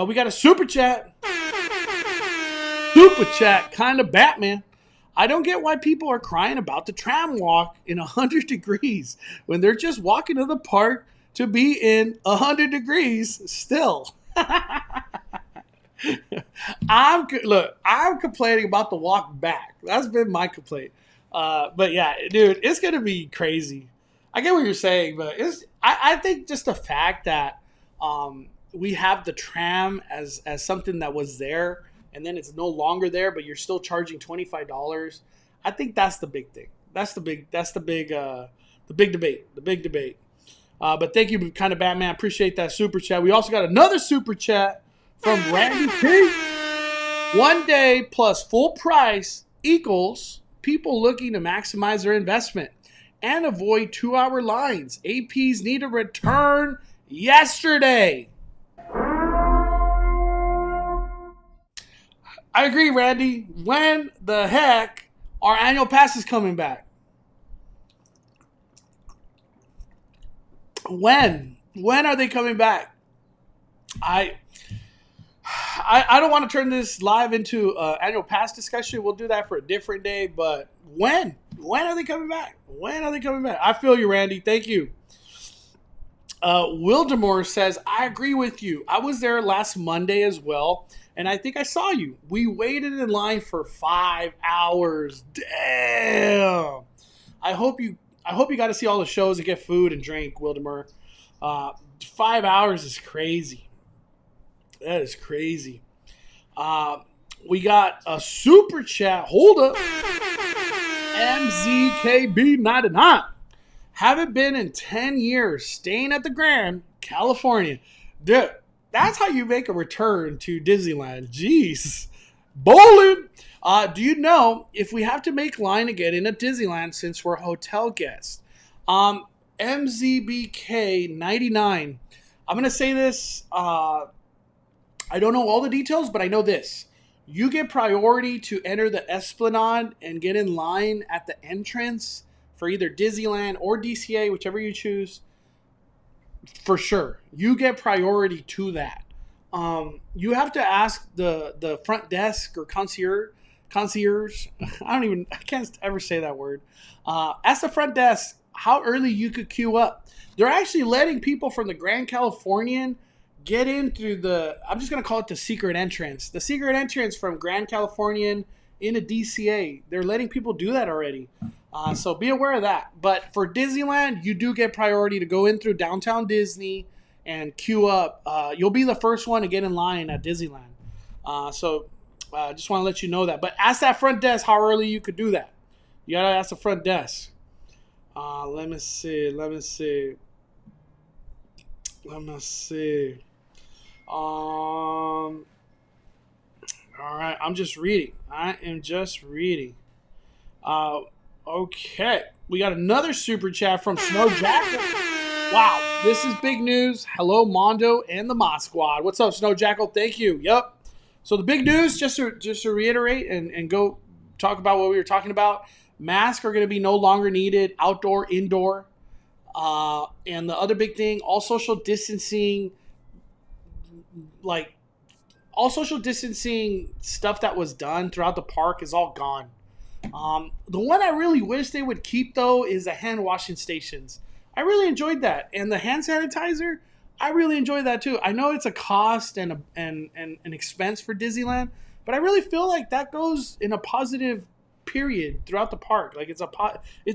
We got a super chat. Super chat, kind of Batman. I don't get why people are crying about the tram walk in 100 degrees when they're just walking to the park to be in 100 degrees still. I'm complaining about the walk back. That's been my complaint. But yeah, dude, it's gonna be crazy. I get what you're saying, but I think just the fact that we have the tram as something that was there and then it's no longer there, but you're still charging $25. I think that's the big thing. That's the big debate. But thank you, kind of Batman. Appreciate that super chat. We also got another super chat from Randy P. 1 day plus full price equals people looking to maximize their investment and avoid 2-hour lines. APs need a return yesterday. I agree, Randy. When the heck are annual passes coming back? When are they coming back? I don't want to turn this live into an annual pass discussion. We'll do that for a different day. But when are they coming back? I feel you, Randy. Thank you. Wildemore says, I agree with you. I was there last Monday as well, and I think I saw you. We waited in line for 5 hours. Damn. I hope you got to see all the shows and get food and drink, Wildemore. 5 hours is crazy. That is crazy. We got a super chat. Hold up. MZKB99. Haven't been in 10 years. Staying at the Grand, California. Dude, that's how you make a return to Disneyland. Jeez. Bowling. Do you know if we have to make line to get in at Disneyland since we're hotel guests? MZBK99. I'm going to say this. I don't know all the details, but I know this. You get priority to enter the Esplanade and get in line at the entrance for either Disneyland or DCA, whichever you choose. For sure. You get priority to that. You have to ask the front desk or concierge. I can't ever say that word. Ask the front desk how early you could queue up. They're actually letting people from the Grand Californian get in through I'm just going to call it the secret entrance. The secret entrance from Grand Californian into DCA. They're letting people do that already. So be aware of that. But for Disneyland, you do get priority to go in through downtown Disney and queue up. You'll be the first one to get in line at Disneyland. So just want to let you know that. But ask that front desk how early you could do that. You got to ask the front desk. Let me see. All right, I'm just reading. I am just reading. Okay, we got another super chat from Snow Jackal. Wow, this is big news. Hello, Mondo and the Mod Squad. What's up, Snow Jackal? Thank you. Yep. So the big news, just to reiterate and go talk about what we were talking about. Masks are going to be no longer needed, outdoor, indoor. And the other big thing, all social distancing stuff that was done throughout the park is all gone. The one I really wish they would keep, though, is the hand washing stations. I really enjoyed that. And the hand sanitizer, I really enjoyed that, too. I know it's a cost and an expense for Disneyland, but I really feel like that goes in a positive period throughout the park. Like it's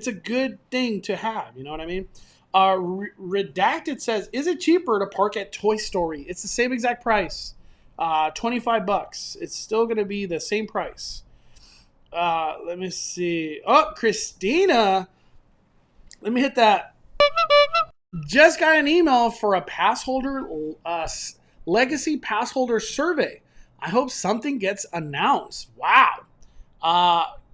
a good thing to have. You know what I mean? Redacted says, is it cheaper to park at Toy Story? It's the same exact price. $25. It's still going to be the same price. Let me see. Oh, Christina. Let me hit that. Just got an email for a pass holder, legacy pass holder survey. I hope something gets announced. Wow.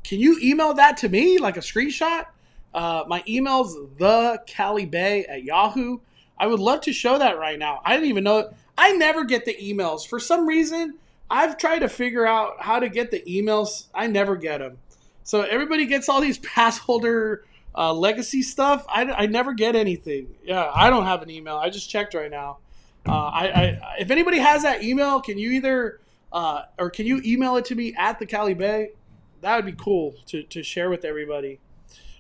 Can you email that to me, like a screenshot? My email's thecalibay@yahoo. I would love to show that right now. I didn't even know. I never get the emails. For some reason, I've tried to figure out how to get the emails. I never get them. So everybody gets all these pass holder legacy stuff. I never get anything. Yeah, I don't have an email. I just checked right now. If anybody has that email, can you can you email it to me at the Cali Bay? That would be cool to share with everybody.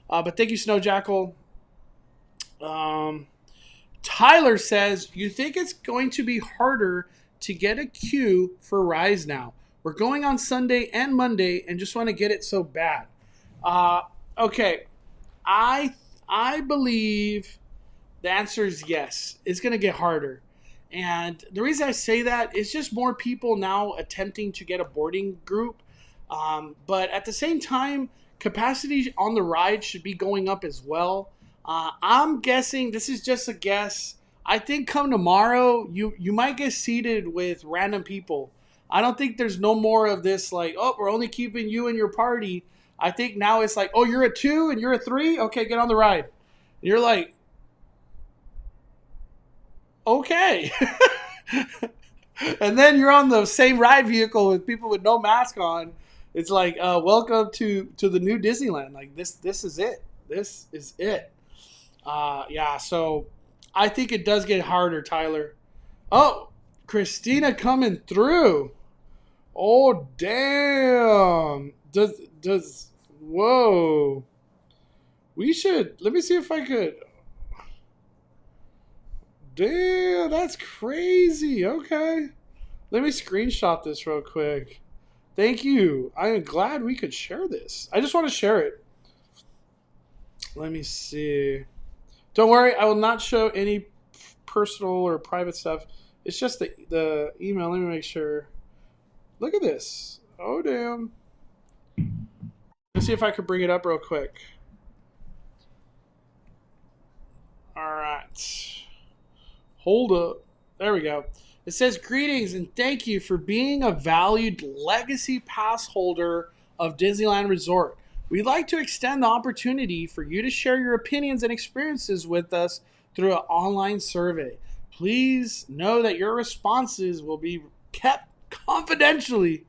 But thank you, Snow Jackal. Tyler says, you think it's going to be harder to get a queue for Rise now? We're going on Sunday and Monday and just want to get it so bad. Okay. I believe the answer is yes. It's going to get harder. And the reason I say that is just more people now attempting to get a boarding group. But at the same time, capacity on the ride should be going up as well. I'm guessing, this is just a guess, I think come tomorrow, you might get seated with random people. I don't think there's no more of this like, oh, we're only keeping you and your party. I think now it's like, oh, you're a 2 and you're a 3? Okay, get on the ride. And you're like, okay. And then you're on the same ride vehicle with people with no mask on. It's like, welcome to the new Disneyland. Like, this is it. This is it. Yeah, so I think it does get harder, Tyler. Oh, Christina coming through. Oh, damn. Whoa. Let me see if I could. Damn, that's crazy. Okay. Let me screenshot this real quick. Thank you. I am glad we could share this. I just want to share it. Let me see. Don't worry, I will not show any personal or private stuff. It's just the email. Let me make sure. Look at this. Oh, damn. Let's see if I could bring it up real quick. All right. Hold up. There we go. It says, greetings and thank you for being a valued legacy pass holder of Disneyland Resort. We'd like to extend the opportunity for you to share your opinions and experiences with us through an online survey. Please know that your responses will be kept confidentially.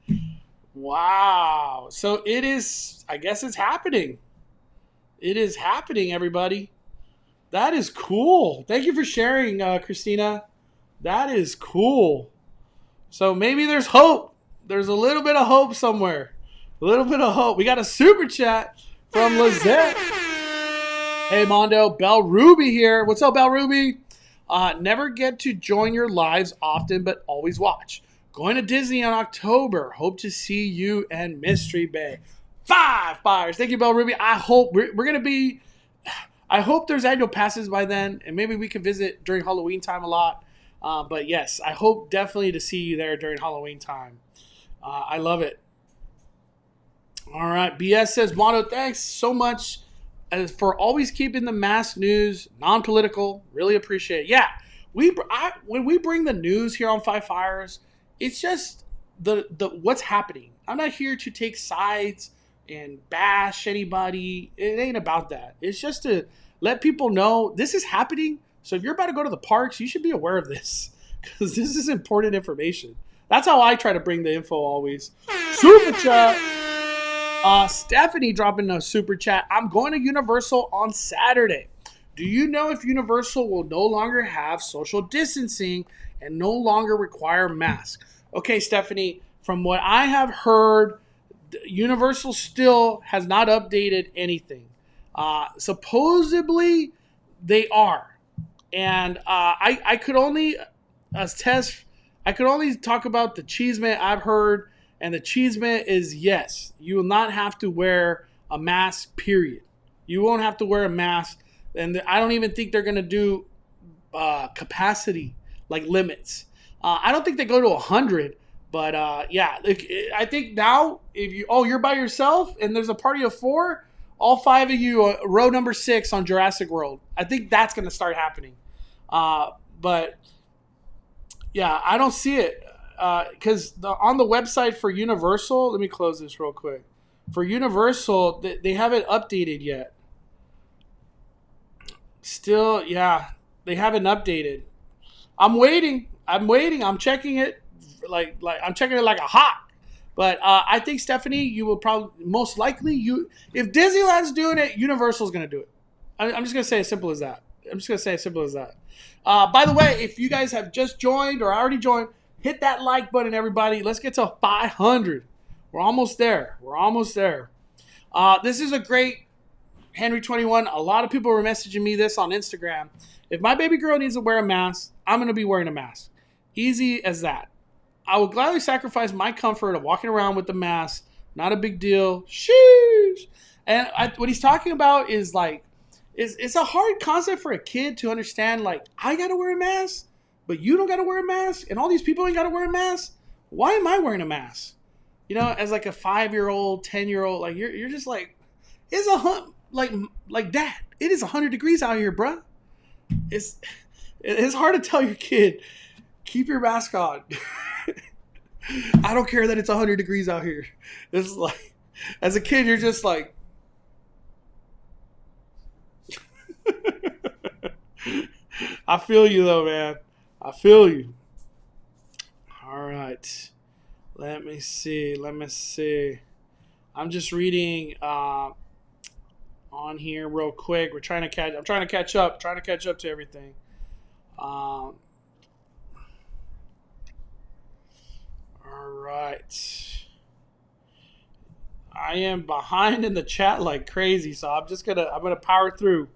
Wow. So it is, I guess it's happening. It is happening, everybody. That is cool. Thank you for sharing, Christina. That is cool. So maybe there's hope. There's a little bit of hope somewhere. A little bit of hope. We got a super chat from Lizette. Hey, Mondo. Belle Ruby here. What's up, Belle Ruby? Never get to join your lives often, but always watch. Going to Disney in October. Hope to see you and Mystery Bay. 5 fires. Thank you, Belle Ruby. I hope we're going to be... I hope there's annual passes by then, and maybe we can visit during Halloween time a lot. But yes, I hope definitely to see you there during Halloween time. I love it. All right. BS says, Mono, thanks so much for always keeping the mass news non-political. Really appreciate it. Yeah, when we bring the news here on Five Fires, it's just the what's happening. I'm not here to take sides and bash anybody. It ain't about that. It's just to let people know this is happening. So if you're about to go to the parks, you should be aware of this because this is important information. That's how I try to bring the info always. Super chat. Stephanie dropping a super chat. I'm going to Universal on Saturday. Do you know if Universal will no longer have social distancing and no longer require masks? Okay, Stephanie, from what I have heard, Universal still has not updated anything. Supposedly, they are. And I could only attest, I could only talk about the Cheesemate I've heard, and the Cheesemate is yes, you will not have to wear a mask, period. You won't have to wear a mask, and I don't even think they're going to do capacity, like limits. I don't think they go to 100, but yeah, I think now if you're by yourself and there's a party of 4, all 5 of you row number 6 on Jurassic World. I think that's going to start happening. But yeah, I don't see it because on the website for Universal, let me close this real quick. For Universal, they haven't updated yet. Still, yeah, they haven't updated. I'm waiting. I'm checking it like I'm checking it like a hawk. But I think, Stephanie, you will probably most likely if Disneyland's doing it, Universal's going to do it. I'm just going to say as simple as that. By the way, if you guys have just joined or already joined, hit that like button, everybody. Let's get to 500. We're almost there. This is a great Henry 21. A lot of people were messaging me this on Instagram. If my baby girl needs to wear a mask, I'm going to be wearing a mask. Easy as that. I will gladly sacrifice my comfort of walking around with the mask. Not a big deal. Sheesh. And what he's talking about is like, it's a hard concept for a kid to understand. Like, I got to wear a mask, but you don't got to wear a mask, and all these people ain't got to wear a mask. Why am I wearing a mask? You know, as like a 5-year-old, 10-year-old, like you're just like, it's like Dad. It is 100 degrees out here, bruh. It's hard to tell your kid, keep your mask on. I don't care that it's 100 degrees out here. It's like, as a kid, you're just like, I feel you though, man. I feel you. All right. Let me see. I'm just reading on here real quick. I'm trying to catch up to everything. All right. I am behind in the chat like crazy, so I'm gonna power through.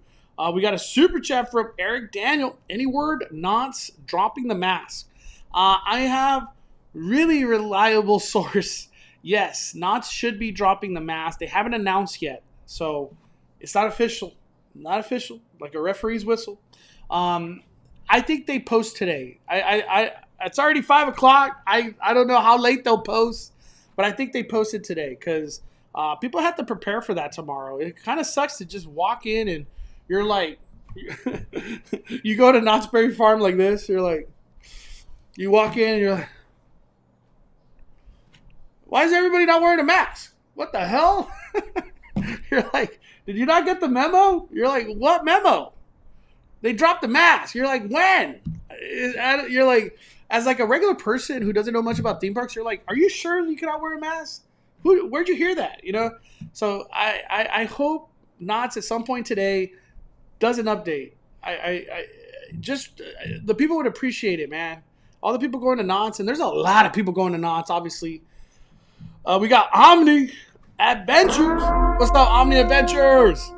We got a super chat from Eric Daniel. Any word? Knott's dropping the mask. I have really reliable source. Yes, Knott's should be dropping the mask. They haven't announced yet, so it's not official. Not official, like a referee's whistle. I I think they post today. It's already 5 o'clock. I don't know how late they'll post, but I think they posted today because people have to prepare for that tomorrow. It kind of sucks to just walk in and you're like, you go to Knott's Berry Farm like this. You're like, you walk in and you're like, why is everybody not wearing a mask? What the hell? You're like, did you not get the memo? You're like, what memo? They dropped the mask. You're like, when? You're like, as like a regular person who doesn't know much about theme parks, you're like, are you sure you cannot wear a mask? Where'd you hear that? You know? So I hope Knott's at some point today does an update. I just, the people would appreciate it, man. All the people going to Knott's, and there's a lot of people going to Knott's, obviously. We got Omni Adventures. What's up, Omni Adventures?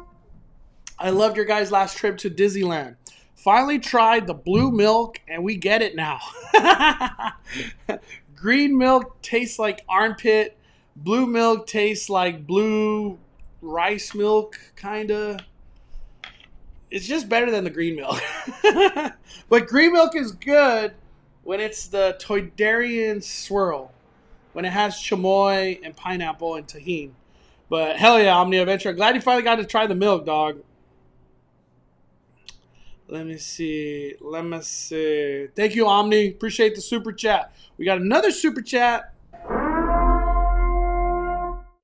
I loved your guys' last trip to Disneyland. Finally tried the blue milk, and we get it now. Green milk tastes like armpit. Blue milk tastes like blue rice milk, kind of. It's just better than the green milk. But green milk is good when it's the Toydarian swirl. When it has chamoy and pineapple and tahini. But hell yeah, Omni Adventure. Glad you finally got to try the milk, dog. Let me see. Thank you, Omni. Appreciate the super chat. We got another super chat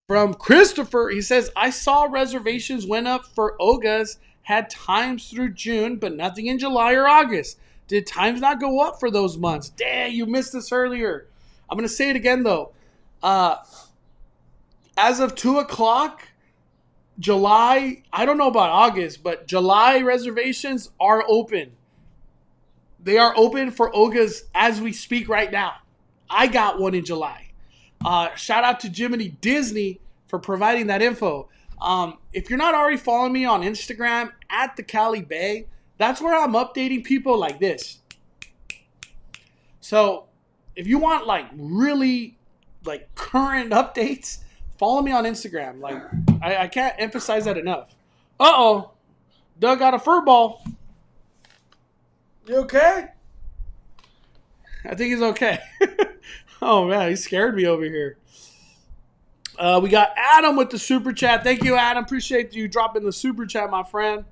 from Christopher. He says, I saw reservations went up for Oga's. Had times through June, but nothing in July or August. Did times not go up for those months? Dang, you missed this earlier. I'm going to say it again, though. As of 2 o'clock, July, I don't know about August, but July reservations are open. They are open for Oga's as we speak right now. I got one in July. Shout out to Jiminy Disney for providing that info. If you're not already following me on Instagram, at the Cali Bay, that's where I'm updating people like this. So if you want like really like current updates, follow me on Instagram. Like I can't emphasize that enough. Uh-oh. Doug got a fur ball. You okay? I think he's okay. Oh man, he scared me over here. We got Adam with the super chat. Thank you, Adam. Appreciate you dropping the super chat, my friend.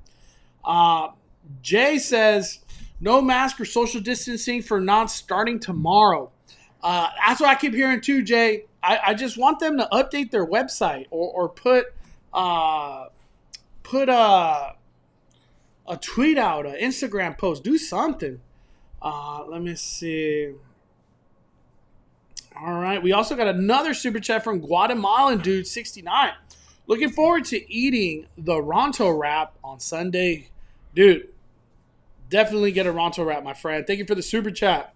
Jay says, no mask or social distancing for Knott's starting tomorrow. That's what I keep hearing too, Jay. I just want them to update their website or put a tweet out, an Instagram post, do something. Let me see. All right. We also got another super chat from Guatemalan Dude 69. Looking forward to eating the Ronto wrap on Sunday. Dude, definitely get a Ronto wrap, my friend. Thank you for the super chat.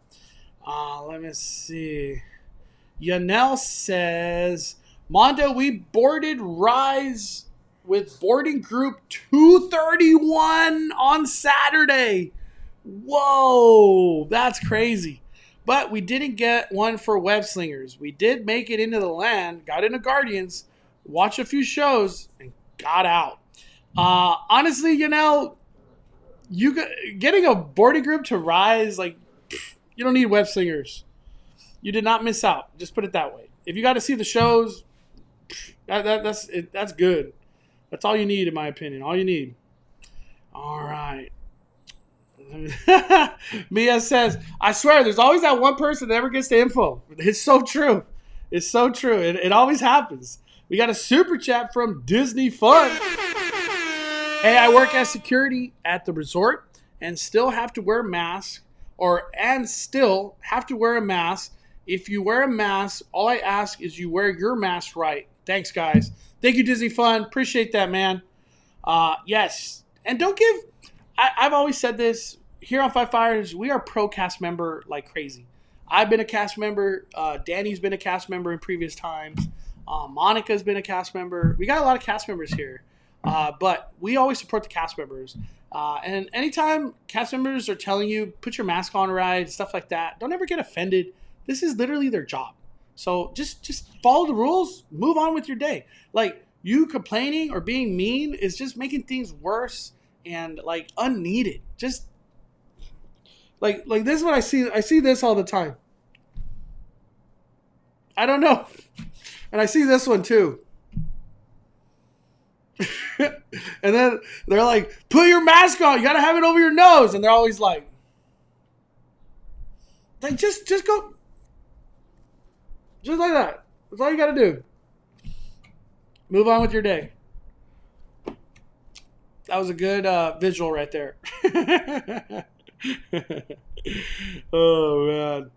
Let me see. Yanel says, Mondo, we boarded Rise with boarding group 231 on Saturday. Whoa, that's crazy. But we didn't get one for Web Slingers. We did make it into the land, got into Guardians, watched a few shows, and got out. Honestly, you know, getting a boarding group to Rise, like, you don't need Web Slingers. You did not miss out. Just put it that way. If you got to see the shows, that's good. That's all you need, in my opinion. All you need. All right. Mia says, I swear, there's always that one person that never gets the info. It's so true. It's so true. It always happens. We got a super chat from Disney Fun. Hey, I work as security at the resort and still have to wear a mask. If you wear a mask, all I ask is you wear your mask right. Thanks, guys. Thank you, Disney Fun. Appreciate that, man. Yes. And don't give... I've always said this. Here on Five Fires, we are pro cast member like crazy. I've been a cast member. Danny's been a cast member in previous times. Monica's been a cast member. We got a lot of cast members here. But we always support the cast members. And anytime cast members are telling you, put your mask on right, stuff like that, don't ever get offended. This is literally their job. So just follow the rules, move on with your day. Like, you complaining or being mean is just making things worse and, like, unneeded. Just Like this is what I see. I see this all the time. I don't know. And I see this one too. And then they're like, put your mask on. You got to have it over your nose. And they're always like just go. Just like that. That's all you got to do. Move on with your day. That was a good visual right there. Oh,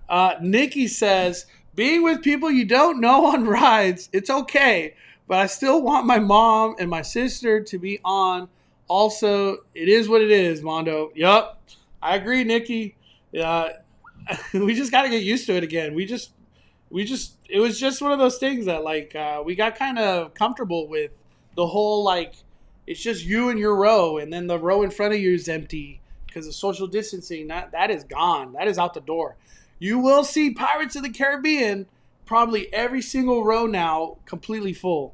man. Nikki says, being with people you don't know on rides, it's okay. But I still want my mom and my sister to be on. Also, it is what it is, Mondo. Yup. I agree, Nikki. We just got to get used to it again. it was just one of those things that we got kind of comfortable with the whole, it's just you and your row, and then the row in front of you is empty because of social distancing. That is gone. That is out the door. You will see Pirates of the Caribbean probably every single row now completely full.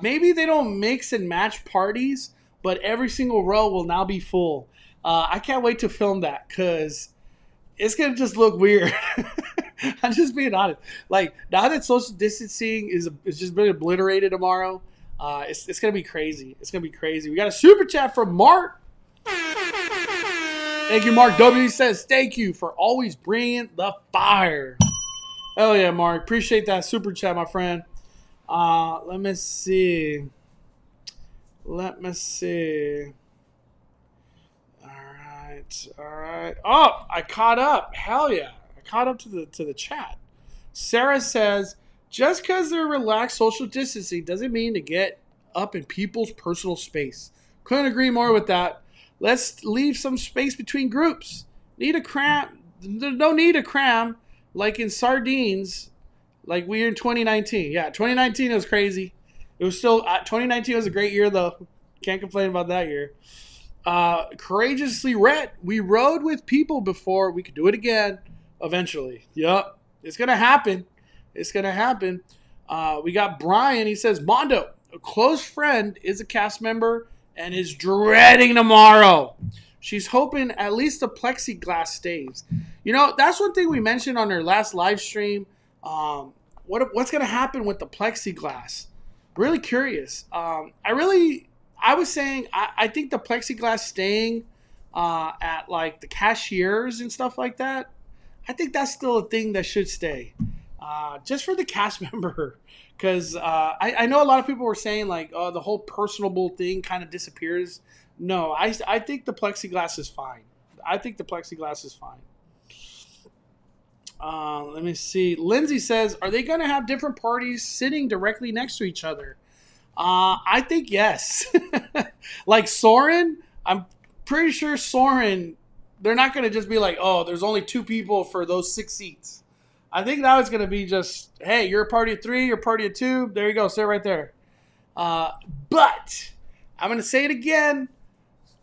Maybe they don't mix and match parties, but every single row will now be full. I can't wait to film that because it's going to just look weird. I'm just being honest. Now that social distancing is just been obliterated tomorrow, it's going to be crazy. It's going to be crazy. We got a super chat from Mark. Thank you, Mark W. He says, thank you for always bringing the fire. Oh, yeah, Mark. Appreciate that super chat, my friend. Let me see. All right. Oh, I caught up. Hell yeah. I caught up to the chat. Sarah says, just because they're relaxed social distancing doesn't mean to get up in people's personal space. Couldn't agree more with that. Let's leave some space between groups. There's no need to cram like in sardines like we were in 2019. Yeah, 2019 was crazy. It was still 2019 was a great year though. Can't complain about that year. Courageously Red. We rode with people before. We could do it again eventually. Yep. It's going to happen. We got Brian. He says, Mondo, a close friend is a cast member and is dreading tomorrow. She's hoping at least the plexiglass stays. That's one thing we mentioned on our last live stream. What's going to happen with the plexiglass? Really curious. I was saying I think the plexiglass staying at the cashiers and stuff like that, I think that's still a thing that should stay. Just for the cast member. Because I know a lot of people were saying the whole personable thing kind of disappears. No, I think the plexiglass is fine. Let me see. Lindsay says, are they going to have different parties sitting directly next to each other? I think yes. Soarin', I'm pretty sure Soarin', they're not going to just be there's only 2 people for those 6 seats. I think now it's going to be just, hey, you're a party of 3, you're a party of 2. There you go, sit right there. But I'm going to say it again.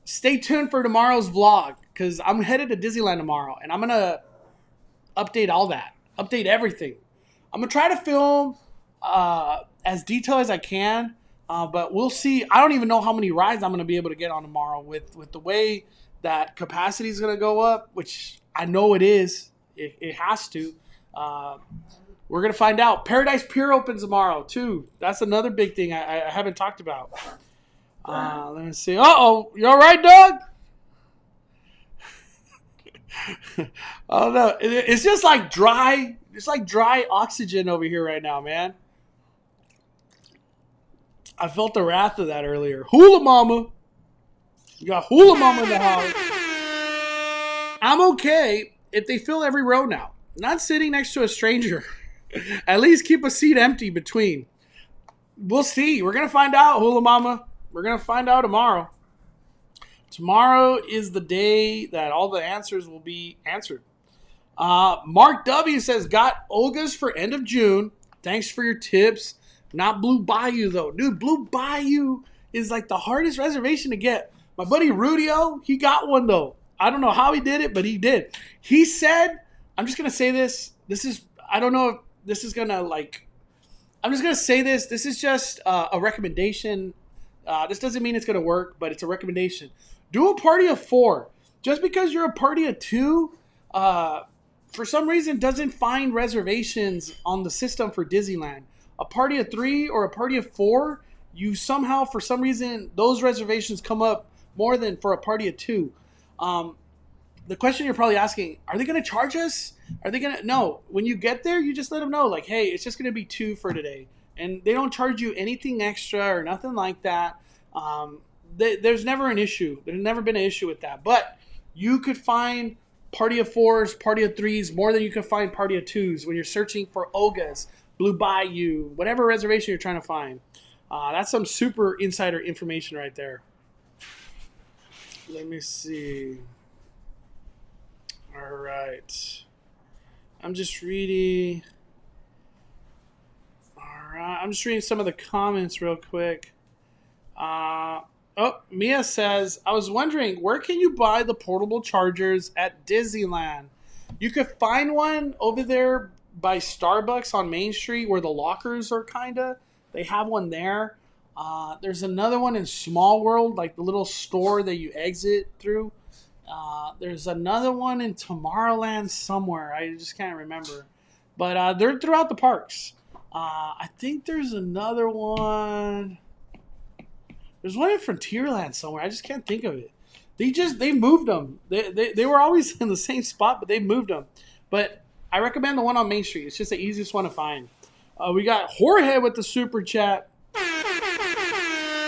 Stay tuned for tomorrow's vlog because I'm headed to Disneyland tomorrow, and I'm going to update all that, update everything. I'm going to try to film as detailed as I can, but we'll see. I don't even know how many rides I'm going to be able to get on tomorrow with the way that capacity is going to go up, which I know it is. It has to. We're going to find out. Paradise Pier opens tomorrow, too. That's another big thing I haven't talked about. Let me see. Uh-oh. You all right, Doug? Oh, no. It's just dry. It's dry oxygen over here right now, man. I felt the wrath of that earlier. Hula Mama. You got Hula Mama in the house. I'm okay if they fill every row now. Not sitting next to a stranger. At least keep a seat empty between. We'll see. We're going to find out, Hula Mama. We're going to find out tomorrow. Tomorrow is the day that all the answers will be answered. Mark W. says, got Olga's for end of June. Thanks for your tips. Not Blue Bayou, though. Dude, Blue Bayou is the hardest reservation to get. My buddy Rudio, he got one, though. I don't know how he did it, but he did. He said, I'm just going to say this. I don't know if this is going to I'm just going to say this. This is just a recommendation. This doesn't mean it's going to work, but it's a recommendation. Do a party of 4. just because you're a party of 2, for some reason doesn't find reservations on the system for Disneyland. A party of 3 or a party of 4, you somehow, for some reason, those reservations come up more than for a party of 2. The question you're probably asking, are they going to charge us? Are they going to? No. When you get there, you just let them know, like, hey, it's just going to be 2 for today. And they don't charge you anything extra or nothing like that. There's never an issue. There's never been an issue with that. But you could find party of 4s, party of 3s, more than you can find party of 2s when you're searching for Oga's, Blue Bayou, whatever reservation you're trying to find. That's some super insider information right there. Let me see. All right. I'm just reading. All right. I'm just reading some of the comments real quick. Mia says, I was wondering, where can you buy the portable chargers at Disneyland? You could find one over there by Starbucks on Main Street where the lockers are They have one there. There's another one in Small World, like the little store that you exit through. There's another one in Tomorrowland somewhere. I just can't remember. But they're throughout the parks. I think there's another one. There's one in Frontierland somewhere. I just can't think of it. They moved them. They were always in the same spot, but they moved them. But I recommend the one on Main Street. It's just the easiest one to find. We got Jorge with the super chat.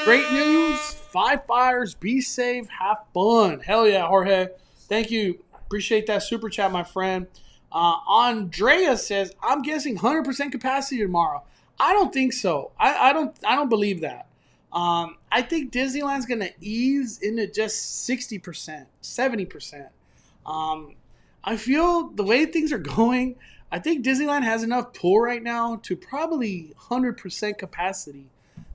Great news. 5 fires. Be safe. Have fun. Hell yeah, Jorge. Thank you. Appreciate that super chat, my friend. Andrea says, I'm guessing 100% capacity tomorrow. I don't think so. I don't believe that. I think Disneyland's going to ease into just 60%, 70%. I feel the way things are going, I think Disneyland has enough pull right now to probably 100% capacity.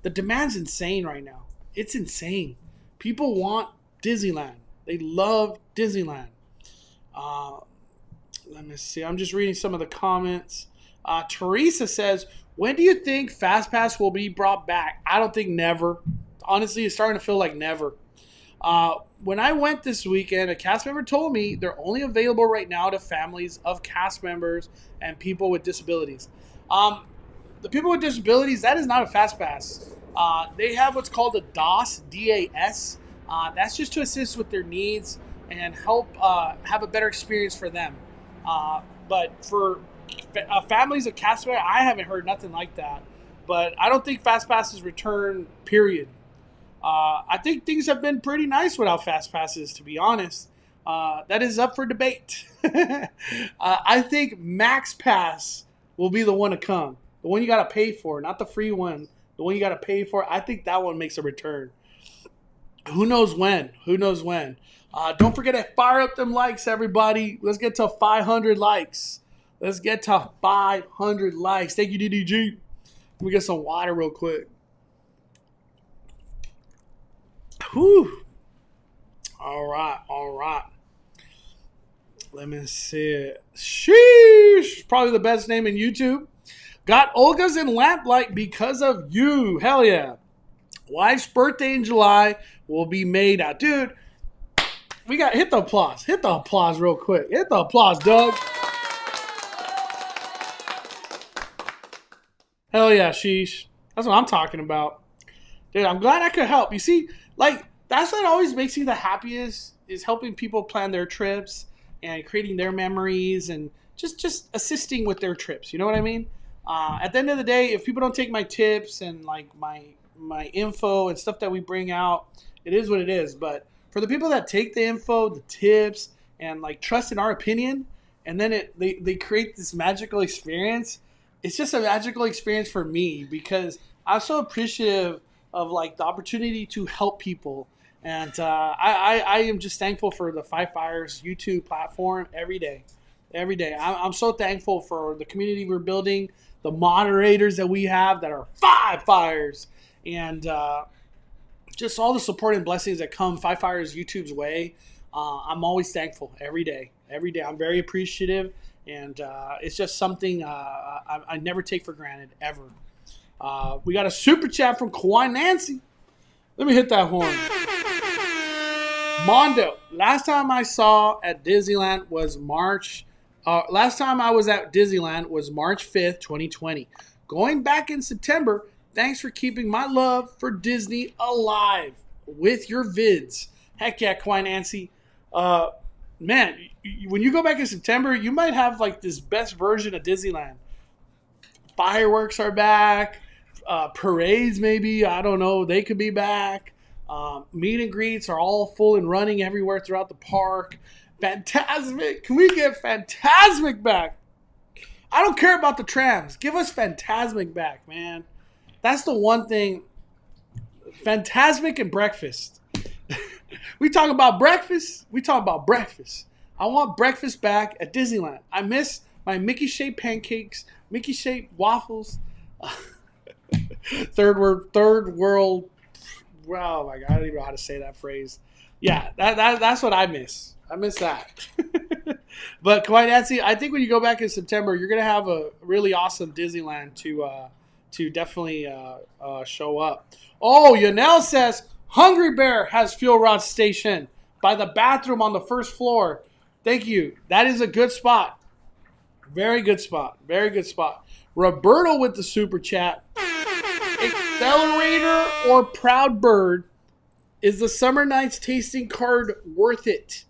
The demand's insane right now. It's insane. People want Disneyland. They love Disneyland. Let me see. I'm just reading some of the comments. Teresa says, when do you think FastPass will be brought back? I don't think never. Honestly, it's starting to feel like never. When I went this weekend, a cast member told me they're only available right now to families of cast members and people with disabilities. The people with disabilities, that is not a FastPass. They have what's called a DAS, D-A-S. That's just to assist with their needs and help have a better experience for them. But for families of cast members, I haven't heard nothing like that. But I don't think FastPass is returned, period. I think things have been pretty nice without FastPasses, to be honest. That is up for debate. I think Max Pass will be the one to come. The one you got to pay for, not the free one. The one you got to pay for. I think that one makes a return. Who knows when? Who knows when? Don't forget to fire up them likes, everybody. Let's get to 500 likes. Let's get to 500 likes. Thank you, DDG. Let me get some water real quick. Whew. All right. Let me see it. Sheesh. Probably the best name in YouTube. Got Olga's and Lamplight because of you. Hell yeah. Wife's birthday in July will be made out. Dude, we got hit the applause. Hit the applause real quick. Hit the applause, Doug. Hell yeah, sheesh. That's what I'm talking about. Dude, I'm glad I could help. You see, like, that's what always makes me the happiest, is helping people plan their trips and creating their memories and just assisting with their trips. You know what I mean? At the end of the day, if people don't take my tips and like my info and stuff that we bring out, it is what it is. But for the people that take the info, the tips, and like trust in our opinion, and then they create this magical experience, it's just a magical experience for me because I'm so appreciative of like the opportunity to help people. And I am just thankful for the Five Fires YouTube platform every day. I'm so thankful for the community we're building, the moderators that we have that are Five Fires, and just all the support and blessings that come Five Fires YouTube's way. I'm always thankful every day. I'm very appreciative, and it's just something I never take for granted, ever. We got a super chat from Kawhi Nancy. Let me hit that horn. Mondo, last time I saw at Disneyland was March. Last time I was at Disneyland was March 5th, 2020. Going back in September, thanks for keeping my love for Disney alive with your vids. Heck yeah, Kawhi Nancy. Man, when you go back in September, you might have like this best version of Disneyland. Fireworks are back. Parades, maybe. I don't know. They could be back. Meet and greets are all full and running everywhere throughout the park. Fantasmic. Can we get Fantasmic back? I don't care about the trams. Give us Fantasmic back, man. That's the one thing. Fantasmic and breakfast. We talk about breakfast. We talk about breakfast. I want breakfast back at Disneyland. I miss my Mickey-shaped pancakes, Mickey-shaped waffles. Third world. Wow, my God, I don't even know how to say that phrase. Yeah, that's what I miss. I miss that. But Kawhi Nancy, I think when you go back in September, you're gonna have a really awesome Disneyland to definitely show up. Oh, Yanel says Hungry Bear has fuel rod station by the bathroom on the first floor. Thank you. That is a good spot. Very good spot. Very good spot. Roberto with the super chat. Accelerator or Proud Bird, is the Summer Nights tasting card worth it?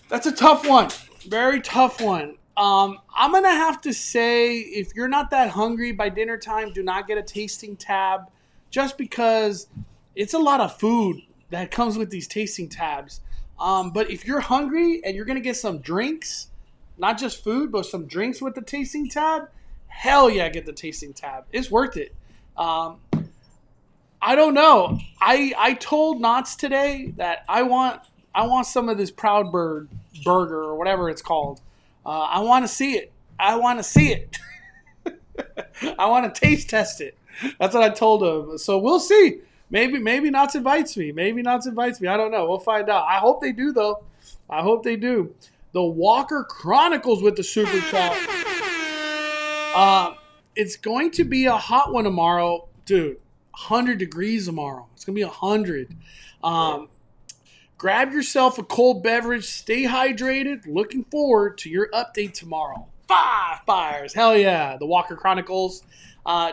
That's a tough one. Very tough one. I'm going to have to say, if you're not that hungry by dinner time, do not get a tasting tab, just because it's a lot of food that comes with these tasting tabs. But if you're hungry and you're going to get some drinks, not just food, but some drinks with the tasting tab, hell yeah, get the tasting tab. It's worth it. I don't know. I told Knots today that I want some of this Proud Bird burger or whatever it's called. I want to see it. I want to see it. I want to taste test it. That's what I told him. So we'll see. Maybe Knots invites me. Maybe Knots invites me. I don't know. We'll find out. I hope they do, though. I hope they do. The Walker Chronicles with the super chat. It's going to be a hot one tomorrow. Dude, 100 degrees tomorrow. It's going to be 100. Grab yourself a cold beverage. Stay hydrated. Looking forward to your update tomorrow. 5 fires. Hell yeah. The Walker Chronicles.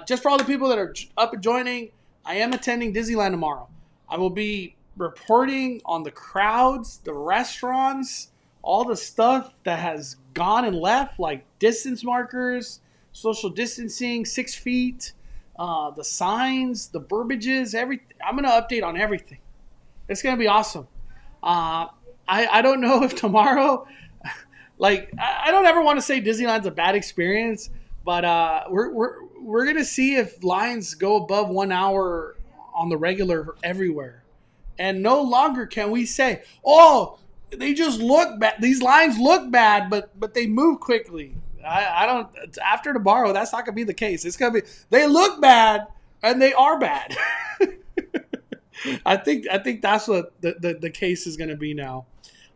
Just for all the people that are up and joining, I am attending Disneyland tomorrow. I will be reporting on the crowds, the restaurants, all the stuff that has gone and left, like distance markers, social distancing, 6 feet, the signs, the verbiages, everything. I'm going to update on everything. It's going to be awesome. I don't know if tomorrow, like, I don't ever want to say Disneyland's a bad experience, but we're going to see if lines go above 1 hour on the regular everywhere. And no longer can we say, oh, they just look bad. These lines look bad, but they move quickly. I don't. After tomorrow, that's not gonna be the case. It's gonna be they look bad and they are bad. I think that's what the case is gonna be now.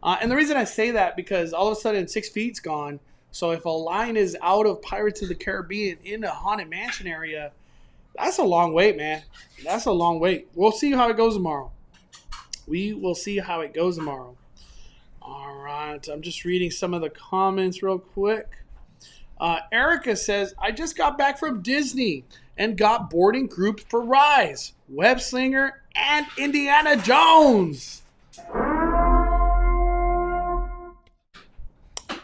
And the reason I say that, because all of a sudden 6 feet's gone. So if a line is out of Pirates of the Caribbean in a Haunted Mansion area, that's a long wait, man. That's a long wait. We'll see how it goes tomorrow. We will see how it goes tomorrow. All right. I'm just reading some of the comments real quick. Erica says, I just got back from Disney and got boarding groups for Rise, Web Slinger, and Indiana Jones.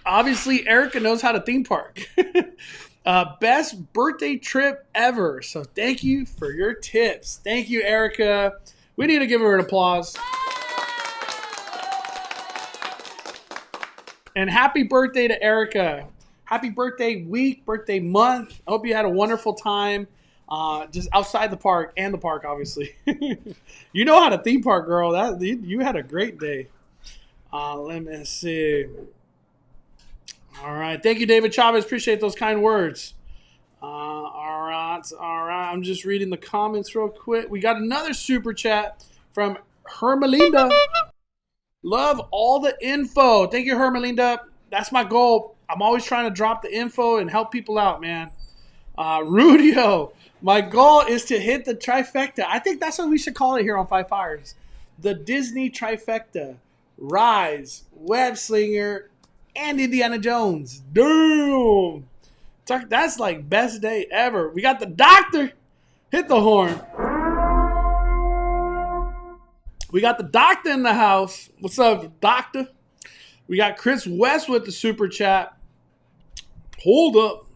Obviously, Erica knows how to theme park. Best birthday trip ever. So thank you for your tips. Thank you, Erica. We need to give her an applause. And happy birthday to Erica. Happy birthday week, birthday month. I hope you had a wonderful time just outside the park and the park, obviously. You know how to theme park, girl. You had a great day. Let me see. All right. Thank you, David Chavez. Appreciate those kind words. All right. I'm just reading the comments real quick. We got another super chat from Hermelinda. Love all the info. Thank you, Hermelinda. That's my goal. I'm always trying to drop the info and help people out, man. Rudio, my goal is to hit the trifecta. I think that's what we should call it here on Five Fires. the Disney trifecta. Rise, Web Slinger, and Indiana Jones. Damn! That's like best day ever. We got the doctor. Hit the horn. We got the doctor in the house. What's up, doctor? We got Chris West with the super chat. Hold up.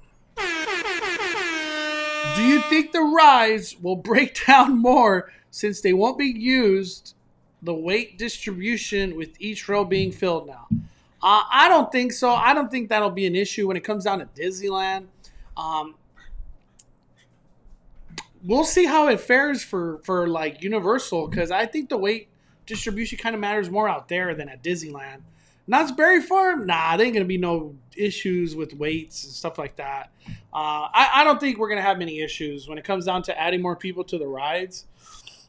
Do you think the Rise will break down more since they won't be used the weight distribution with each row being filled now? I don't think so. I don't think that'll be an issue when it comes down to Disneyland. We'll see how it fares for like Universal, because I think the weight distribution kind of matters more out there than at Disneyland. Knott's Berry Farm, nah, there ain't gonna be no issues with weights and stuff like that. I don't think we're gonna have many issues when it comes down to adding more people to the rides.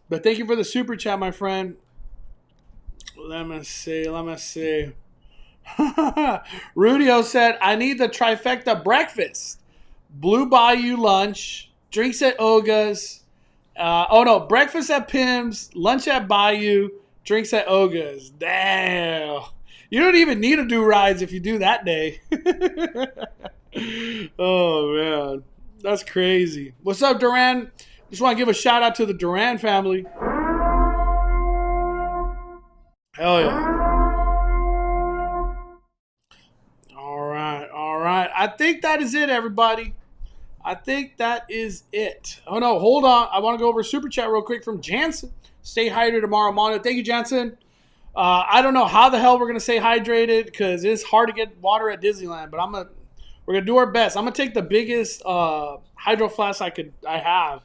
But thank you for the super chat, my friend. Let me see. Rudio said, I need the trifecta breakfast. Blue Bayou lunch, drinks at Oga's. Breakfast at Pim's, lunch at Bayou, drinks at Oga's. Damn. You don't even need to do rides if you do that day. Oh, man. That's crazy. What's up, Duran? Just want to give a shout out to the Duran family. Hell yeah. All right. I think that is it, everybody. I think that is it. Oh, no. Hold on. I want to go over a super chat real quick from Jansen. Stay hydrated tomorrow, Mono. Thank you, Jansen. I don't know how the hell we're going to stay hydrated because it's hard to get water at Disneyland, but we're going to do our best. I'm going to take the biggest hydro flask I have.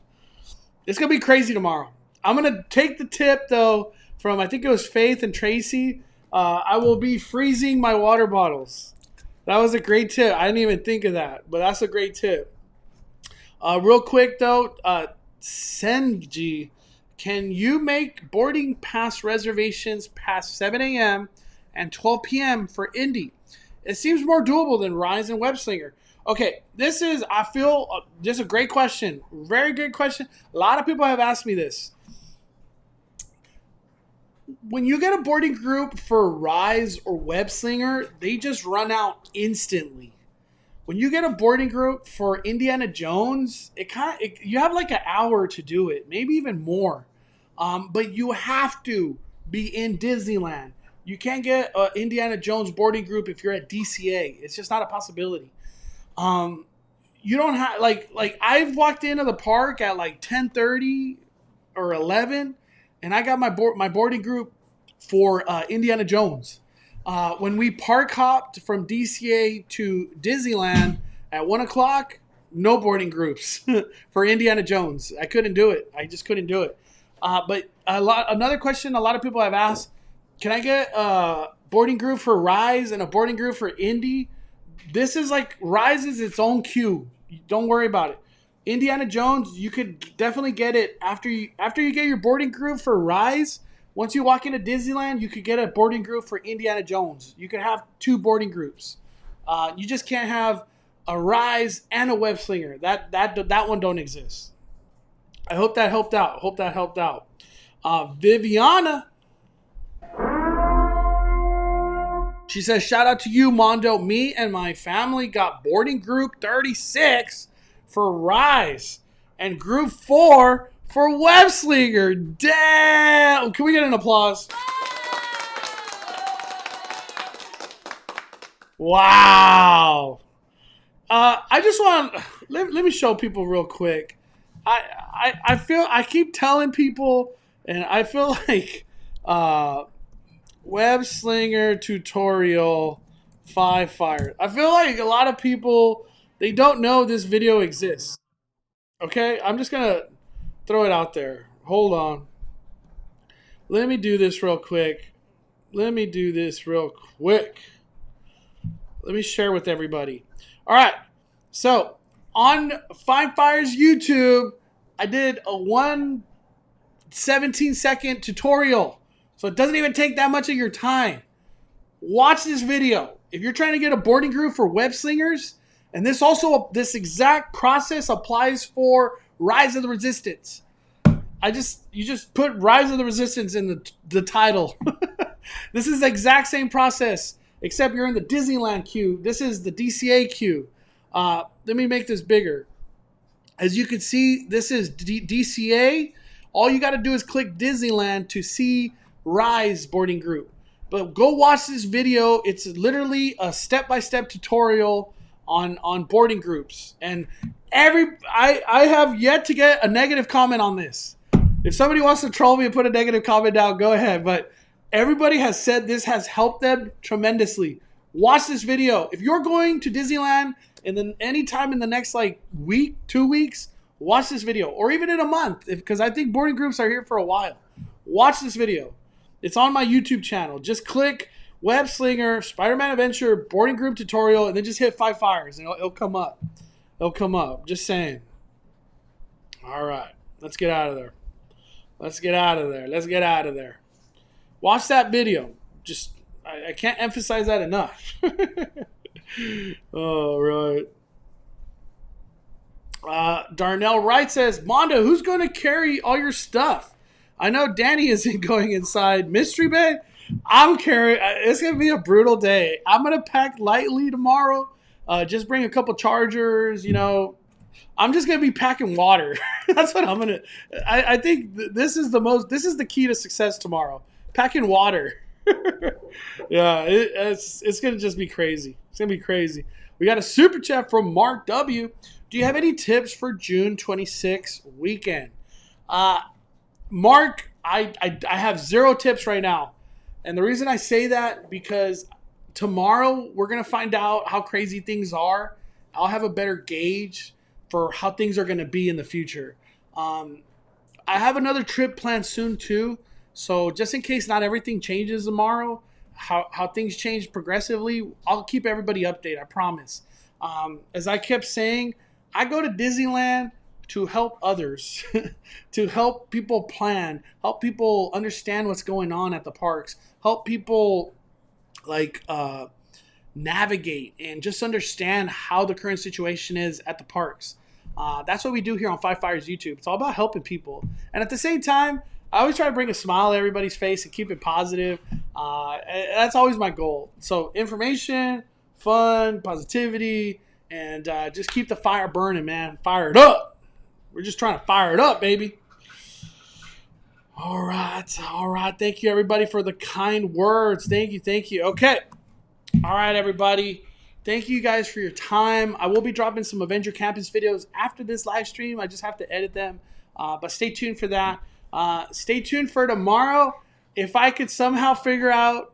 It's going to be crazy tomorrow. I'm going to take the tip, though, from I think it was Faith and Tracy. I will be freezing my water bottles. That was a great tip. I didn't even think of that, but that's a great tip. Real quick, though, Senji, can you make boarding pass reservations past 7 a.m. and 12 p.m. for Indy? It seems more doable than Rise and Web Slinger. Okay, this is a great question. Very good question. A lot of people have asked me this. When you get a boarding group for Rise or Web Slinger, they just run out instantly. When you get a boarding group for Indiana Jones, you have like an hour to do it, maybe even more. But you have to be in Disneyland. You can't get an Indiana Jones boarding group if you're at DCA. It's just not a possibility. You don't have like I've walked into the park at like 10:30 or 11, and I got my boarding group for Indiana Jones. When we park hopped from DCA to Disneyland at 1 o'clock, no boarding groups for Indiana Jones. I couldn't do it. I just couldn't do it. But another question a lot of people have asked, can I get a boarding group for Rise and a boarding group for Indy? This is like, Rise is its own queue. Don't worry about it. Indiana Jones, you could definitely get it after you get your boarding group for Rise. Once you walk into Disneyland, you could get a boarding group for Indiana Jones. You could have 2 boarding groups. You just can't have a Rise and a Web Slinger. That one don't exist. I hope that helped out. Viviana. She says, shout out to you, Mondo. Me and my family got boarding group 36 for Rise and group 4 for Web Slinger. Damn! Can we get an applause? Wow. I just want let me show people real quick. I feel I keep telling people, and I feel like Web Slinger tutorial 5 fire. I feel like a lot of people, they don't know this video exists. Okay, I'm just gonna throw it out there. Hold on. Let me do this real quick. Let me share with everybody. All right. So on 5 Fire's YouTube, I did a 17-second tutorial. So it doesn't even take that much of your time. Watch this video. If you're trying to get a boarding group for Web Slingers, and this exact process applies for Rise of the Resistance. you just put Rise of the Resistance in the title. This is the exact same process, except you're in the Disneyland queue. This is the DCA queue. Let me make this bigger. As you can see, this is DCA. All you got to do is click Disneyland to see Rise boarding group. But go watch this video. It's literally a step-by-step tutorial on boarding groups. And I have yet to get a negative comment on this. If somebody wants to troll me and put a negative comment down, go ahead. But everybody has said this has helped them tremendously. Watch this video. If you're going to Disneyland and then anytime in the next week, 2 weeks, watch this video. Or even in a month, because I think boarding groups are here for a while. Watch this video. It's on my YouTube channel. Just click Web Slinger, Spider-Man Adventure, boarding group tutorial, and then just hit 5 fires, and it'll come up. It'll come up. Just saying. All right. Let's get out of there. Let's get out of there. Let's get out of there. Watch that video. Just, I can't emphasize that enough. All right. Darnell Wright says, Mondo, who's going to carry all your stuff? I know Danny isn't going inside Mystery Bay. I'm carrying. It's going to be a brutal day. I'm going to pack lightly tomorrow. Just bring a couple chargers, I'm just going to be packing water. That's what I'm going to. I think this is the key to success tomorrow. Packing water. Yeah, it's going to just be crazy. It's going to be crazy. We got a super chat from Mark W. Do you have any tips for June 26th weekend? Mark, I have 0 tips right now. And the reason I say that, because tomorrow we're going to find out how crazy things are. I'll have a better gauge for how things are going to be in the future. I have another trip planned soon too. So just in case not everything changes tomorrow, how things change progressively, I'll keep everybody updated, I promise. As I kept saying, I go to Disneyland to help others, to help people plan, help people understand what's going on at the parks, help people navigate and just understand how the current situation is at the parks. That's what we do here on Five Fires YouTube. It's all about helping people. And at the same time, I always try to bring a smile to everybody's face and keep it positive. That's always my goal. So information, fun, positivity, and just keep the fire burning, man. Fire it up. We're just trying to fire it up, baby. All right. Thank you, everybody, for the kind words. Thank you. Okay. All right, everybody. Thank you guys for your time. I will be dropping some Avenger Campus videos after this live stream. I just have to edit them. But stay tuned for that. Stay tuned for tomorrow. If I could somehow figure out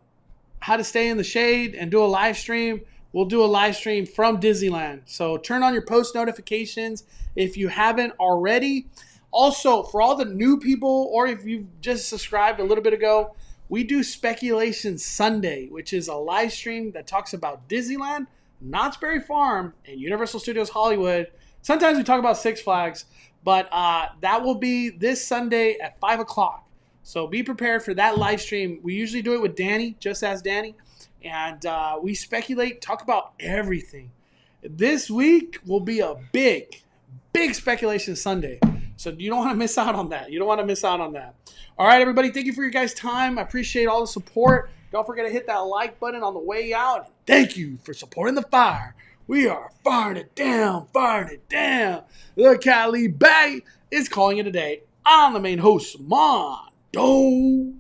how to stay in the shade and do a live stream, we'll do a live stream from Disneyland. So turn on your post notifications if you haven't already. Also, for all the new people, or if you've just subscribed a little bit ago, we do Speculation Sunday, which is a live stream that talks about Disneyland, Knott's Berry Farm, and Universal Studios Hollywood. Sometimes we talk about Six Flags, but that will be this Sunday at 5 o'clock. So be prepared for that live stream. We usually do it with Danny, just as Danny. And we speculate, talk about everything. This week will be a big Speculation Sunday. So you don't want to miss out on that. All right, everybody. Thank you for your guys' time. I appreciate all the support. Don't forget to hit that like button on the way out. And thank you for supporting the fire. We are firing it down. The Cali Bay is calling it a day. I'm the main host, Mondo.